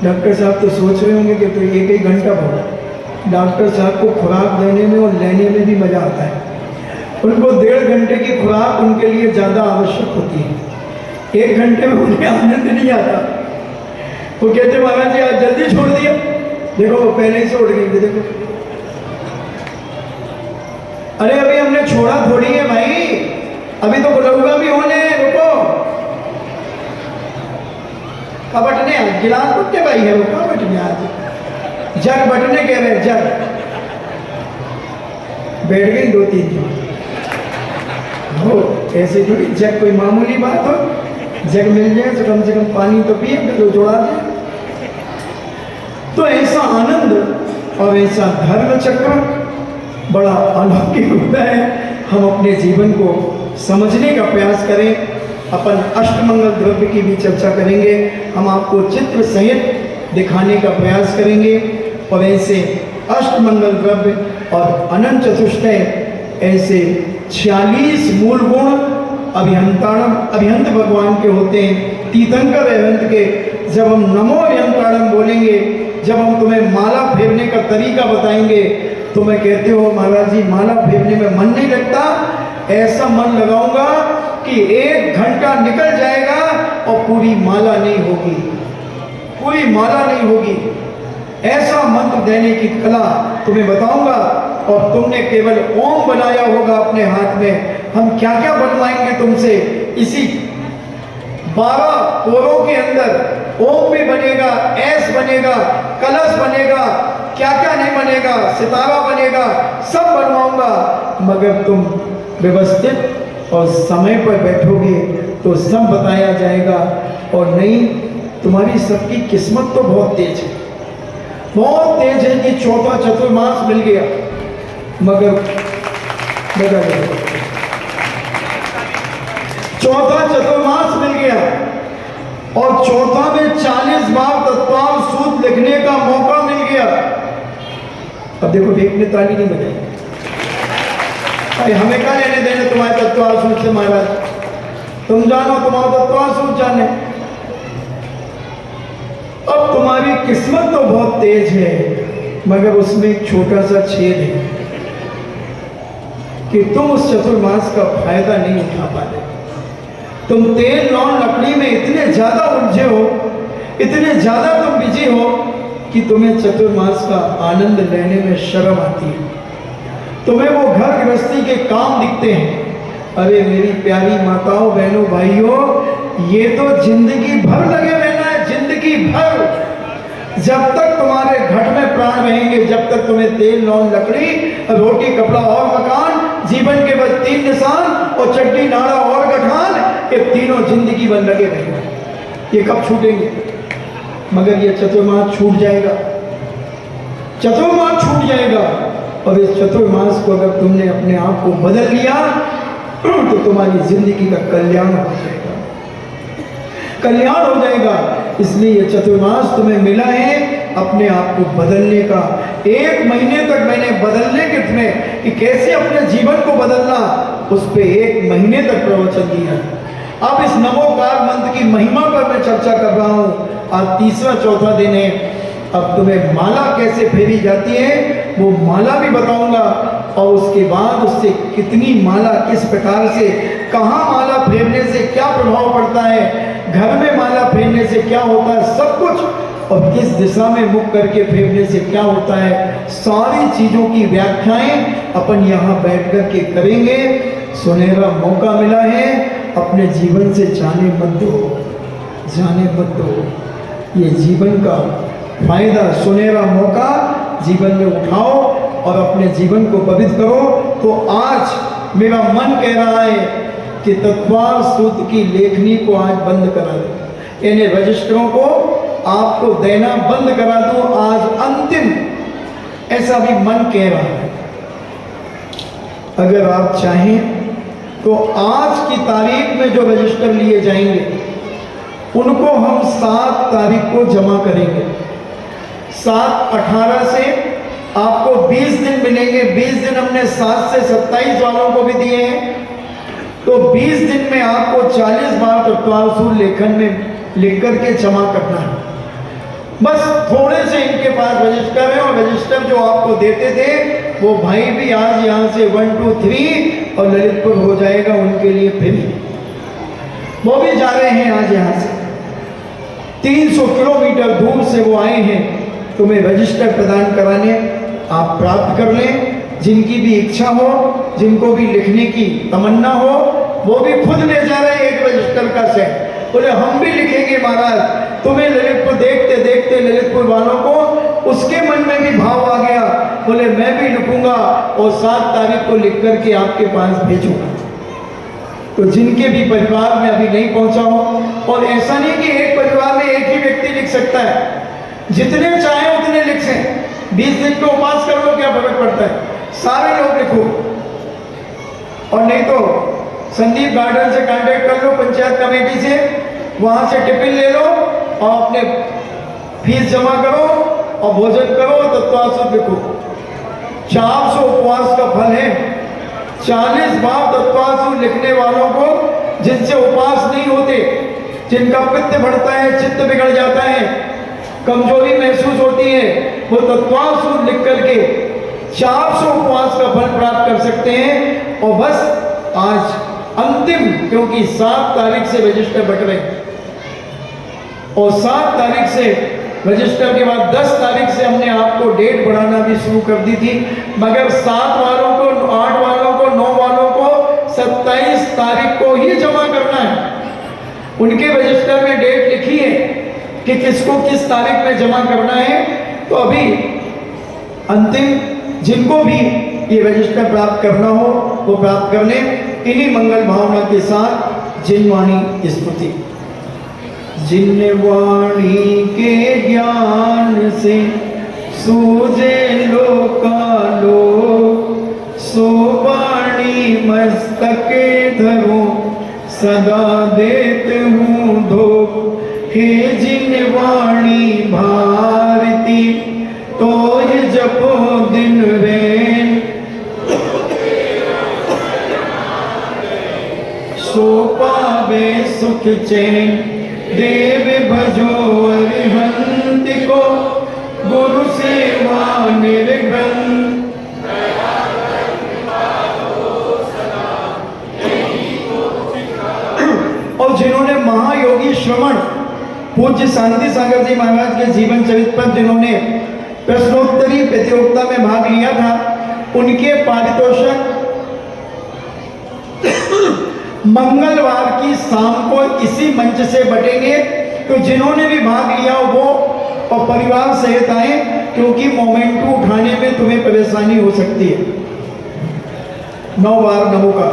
डॉक्टर साहब तो सोच रहे होंगे कि तो 1 घंटा बहुत, डॉक्टर साहब को खुराक देने में और लेने में भी मजा आता है। उनको 1.5 घंटे की खुराक उनके लिए ज़्यादा आवश्यक होती है, 1 घंटे में उन्हें आनंद नहीं आता। वो कहते महाराज जी आज जल्दी छोड़ दिया, देखो वो पहले ही से उठ गई, देखो। अरे अभी हमने छोड़ा थोड़ी है भाई, अभी तो बुलौगा भी होने हैं, रुको। कब बटने आज गिलास बटने भाई है, वो कब बटने आज जग बटने कह रहे, जग बैठ गई 2-3 हो, ऐसे थोड़ी जग कोई मामूली बात हो, जग मिल जाए तो कम से कम पानी तो पिए, तो जोड़ा जाए। तो ऐसा आनंद और ऐसा धर्म चक्र बड़ा अलौकिक होता है। हम अपने जीवन को समझने का प्रयास करें। अपन अष्टमंगल द्रव्य की भी चर्चा करेंगे, हम आपको चित्र सहित दिखाने का प्रयास करेंगे। और ऐसे अष्टमंगल द्रव्य और अनंत चतुष्टय, ऐसे 46 मूल गुण अभियंत भगवान के होते हैं, तीर्थंकर अभियंत के। जब हम नमो अभियंताणम बोलेंगे, जब हम तुम्हें माला फेरने का तरीका बताएंगे, तो मैं कहते हो महाराज जी माला फेरने में मन नहीं लगता, ऐसा मन लगाऊंगा कि 1 घंटा निकल जाएगा और पूरी माला नहीं होगी, पूरी माला नहीं होगी। ऐसा मंत्र देने की कला तुम्हें बताऊंगा, और तुमने केवल ओम बनाया होगा अपने हाथ में। हम क्या क्या बनवाएंगे तुमसे, इसी 12 कोरों के अंदर ओम भी बनेगा, एस बनेगा, कलश बनेगा, क्या क्या नहीं बनेगा, सितारा बनेगा, सब बनवाऊंगा। मगर तुम व्यवस्थित और समय पर बैठोगे तो सब बताया जाएगा। और नहीं, तुम्हारी सबकी किस्मत तो बहुत तेज है, बहुत तेज है कि चौथा चतुर्मास मिल गया, मगर चौथा चतुर्मास मिल गया, और चौथा में 40 बार तत्वाल सूत्र लिखने का मौका मिल गया। अब देखो देख ने ताली नहीं बजाई, अरे हमें क्या लेने देने तुम्हारे तत्वाल सूत्र से महाराज, तुम जानो तुम्हारा तत्वाल सूत्र जाने। अब तुम्हारी किस्मत तो बहुत तेज है, मगर उसमें एक छोटा सा छेद है कि तुम उस चतुर्मास का फायदा नहीं उठा पाते। तुम तेल लौन लकड़ी में इतने ज्यादा उलझे हो, इतने ज्यादा तुम बिजी हो कि तुम्हें चतुर्मास का आनंद लेने में शर्म आती है। तुम्हें वो घर गृहस्थी के काम दिखते हैं। अरे मेरी प्यारी माताओं, बहनों, भाइयों, ये तो जिंदगी भर लगे रहना है, जिंदगी भर। जब तक तुम्हारे घट में प्राण रहेंगे, जब तक तुम्हें तेल लौन लकड़ी, रोटी कपड़ा और मकान, जीवन के बस 3 निशान, और चट्टी नाड़ा और गठान, ये तीनों जिंदगी भर लगे रहेंगे। ये कब छूटेंगे? मगर ये चतुर्मास छूट जाएगा, चतुर्मास छूट जाएगा। और इस चतुर्मास को अगर तुमने अपने आप को बदल लिया तो तुम्हारी जिंदगी का कल्याण हो जाएगा, कल्याण हो जाएगा। इसलिए ये चतुर्मास तुम्हें मिला है अपने आप को बदलने का। 1 महीने तक मैंने बदलने के तुम्हें कि कैसे अपने जीवन को बदलना, उस पर 1 महीने तक प्रवचन दिया। अब इस नमोकार मंत्र की महिमा पर मैं चर्चा कर रहा हूँ। आज तीसरा चौथा दिन है। अब तुम्हें माला कैसे फेरी जाती है वो माला भी बताऊंगा, और उसके बाद उससे कितनी माला, किस प्रकार से, कहाँ माला फेरने से क्या प्रभाव पड़ता है, घर में माला फेरने से क्या होता है, सब कुछ, और किस दिशा में मुख करके फेरने से क्या होता है, सारी चीजों की व्याख्याएं अपन यहाँ बैठ कर के करेंगे। सुनहरा मौका मिला है, अपने जीवन से जाने मत दो, जाने मत दो। ये जीवन का फायदा, सुनहरा मौका जीवन में उठाओ और अपने जीवन को पवित्र करो। तो आज मेरा मन कह रहा है कि तत्वार सूत्र की लेखनी को आज बंद करा दो, यानी रजिस्टरों को आपको देना बंद करा दो, आज अंतिम, ऐसा भी मन कह रहा है। अगर आप चाहें तो आज की तारीख में जो रजिस्टर लिए जाएंगे उनको हम 7 तारीख को जमा करेंगे। 7/18 से आपको 20 दिन मिलेंगे। 20 दिन हमने 7 से 27 वालों को भी दिए हैं, तो 20 दिन में आपको 40 बार तत्वार सूत्र लेखन में लिख करके जमा करना है। बस थोड़े से इनके पास रजिस्टर है, और रजिस्टर जो आपको देते थे वो भाई भी आज यहाँ से 1 2 3 और ललितपुर हो जाएगा उनके लिए फ्री। वो भी जा रहे हैं आज यहाँ से 300 किलोमीटर दूर से वो आए हैं तुम्हें रजिस्टर प्रदान कराने। आप प्राप्त कर लें। जिनकी भी इच्छा हो, जिनको भी लिखने की तमन्ना हो, वो भी खुद ले जा रहे हैं एक रजिस्टर का सेट। बोले हम भी लिखेंगे महाराज। तुम्हें ललितपुर देखते देखते ललितपुर वालों को उसके मन में भी भाव आ गया, बोले मैं भी लिखूंगा और 7 तारीख को लिख करके आपके पास भेजूंगा। तो जिनके भी परिवार में अभी नहीं पहुंचा हो, और ऐसा नहीं कि एक परिवार में एक ही व्यक्ति लिख सकता है, जितने चाहे उतने लिख से। 20 दिन को उपवास कर लो, क्या फर्क पड़ता है, सारे लोग लिखो। और नहीं तो संदीप गार्डन से कांटेक्ट कर लो, पंचायत कमेटी से, वहां से टिफिन ले लो और अपने फीस जमा करो और भोजन करो, तत्वार सूत्र लिखो। 400 उपवास का फल है। 40 बार तत्वार सूत्र लिखने वालों को, जिनसे उपवास नहीं होते, जिनका पित्त बढ़ता है, चित्त बिगड़ जाता है, कमजोरी महसूस होती है, वो तत्वार सूत्र लिख करके 400 उपवास का फल प्राप्त कर सकते हैं। और बस आज अंतिम, क्योंकि 7 तारीख से रजिस्टर बट रहे हैं, और 7 तारीख से रजिस्टर के बाद 10 तारीख से हमने आपको डेट बढ़ाना भी शुरू कर दी थी, मगर 7 वालों को, 8 वालों को, 9 वालों को 27 तारीख को ही जमा करना है। उनके रजिस्टर में डेट लिखी है कि किसको किस तारीख में जमा करना है। तो अभी अंतिम, जिनको भी ये रजिस्टर प्राप्त करना हो वो प्राप्त कर लें। इन्हीं मंगल भावना के साथ जिनवाणी स्तुति। जिनवाणी के ज्ञान से सूझे लोकालो, सो वाणी मस्तके धरो, सदा देत हूँ धो। हे जिनवाणी भारती, तो ये जपो दिन रैन, सो पावे सुख चैन। देव भजो अरिहंत को, गुरु सेवा निर्घ्न। और जिन्होंने महायोगी श्रवण पूज्य शांति सागर जी महाराज के जीवन चरित्र पर जिन्होंने प्रश्नोत्तरी प्रतियोगिता में भाग लिया था, उनके पारितोषिक मंगलवार की शाम को इसी मंच से बटेंगे। तो जिन्होंने भी भाग लिया वो और परिवार सहित आए, क्योंकि मोमेंटो उठाने में तुम्हें परेशानी हो सकती है। 9 बार नमो का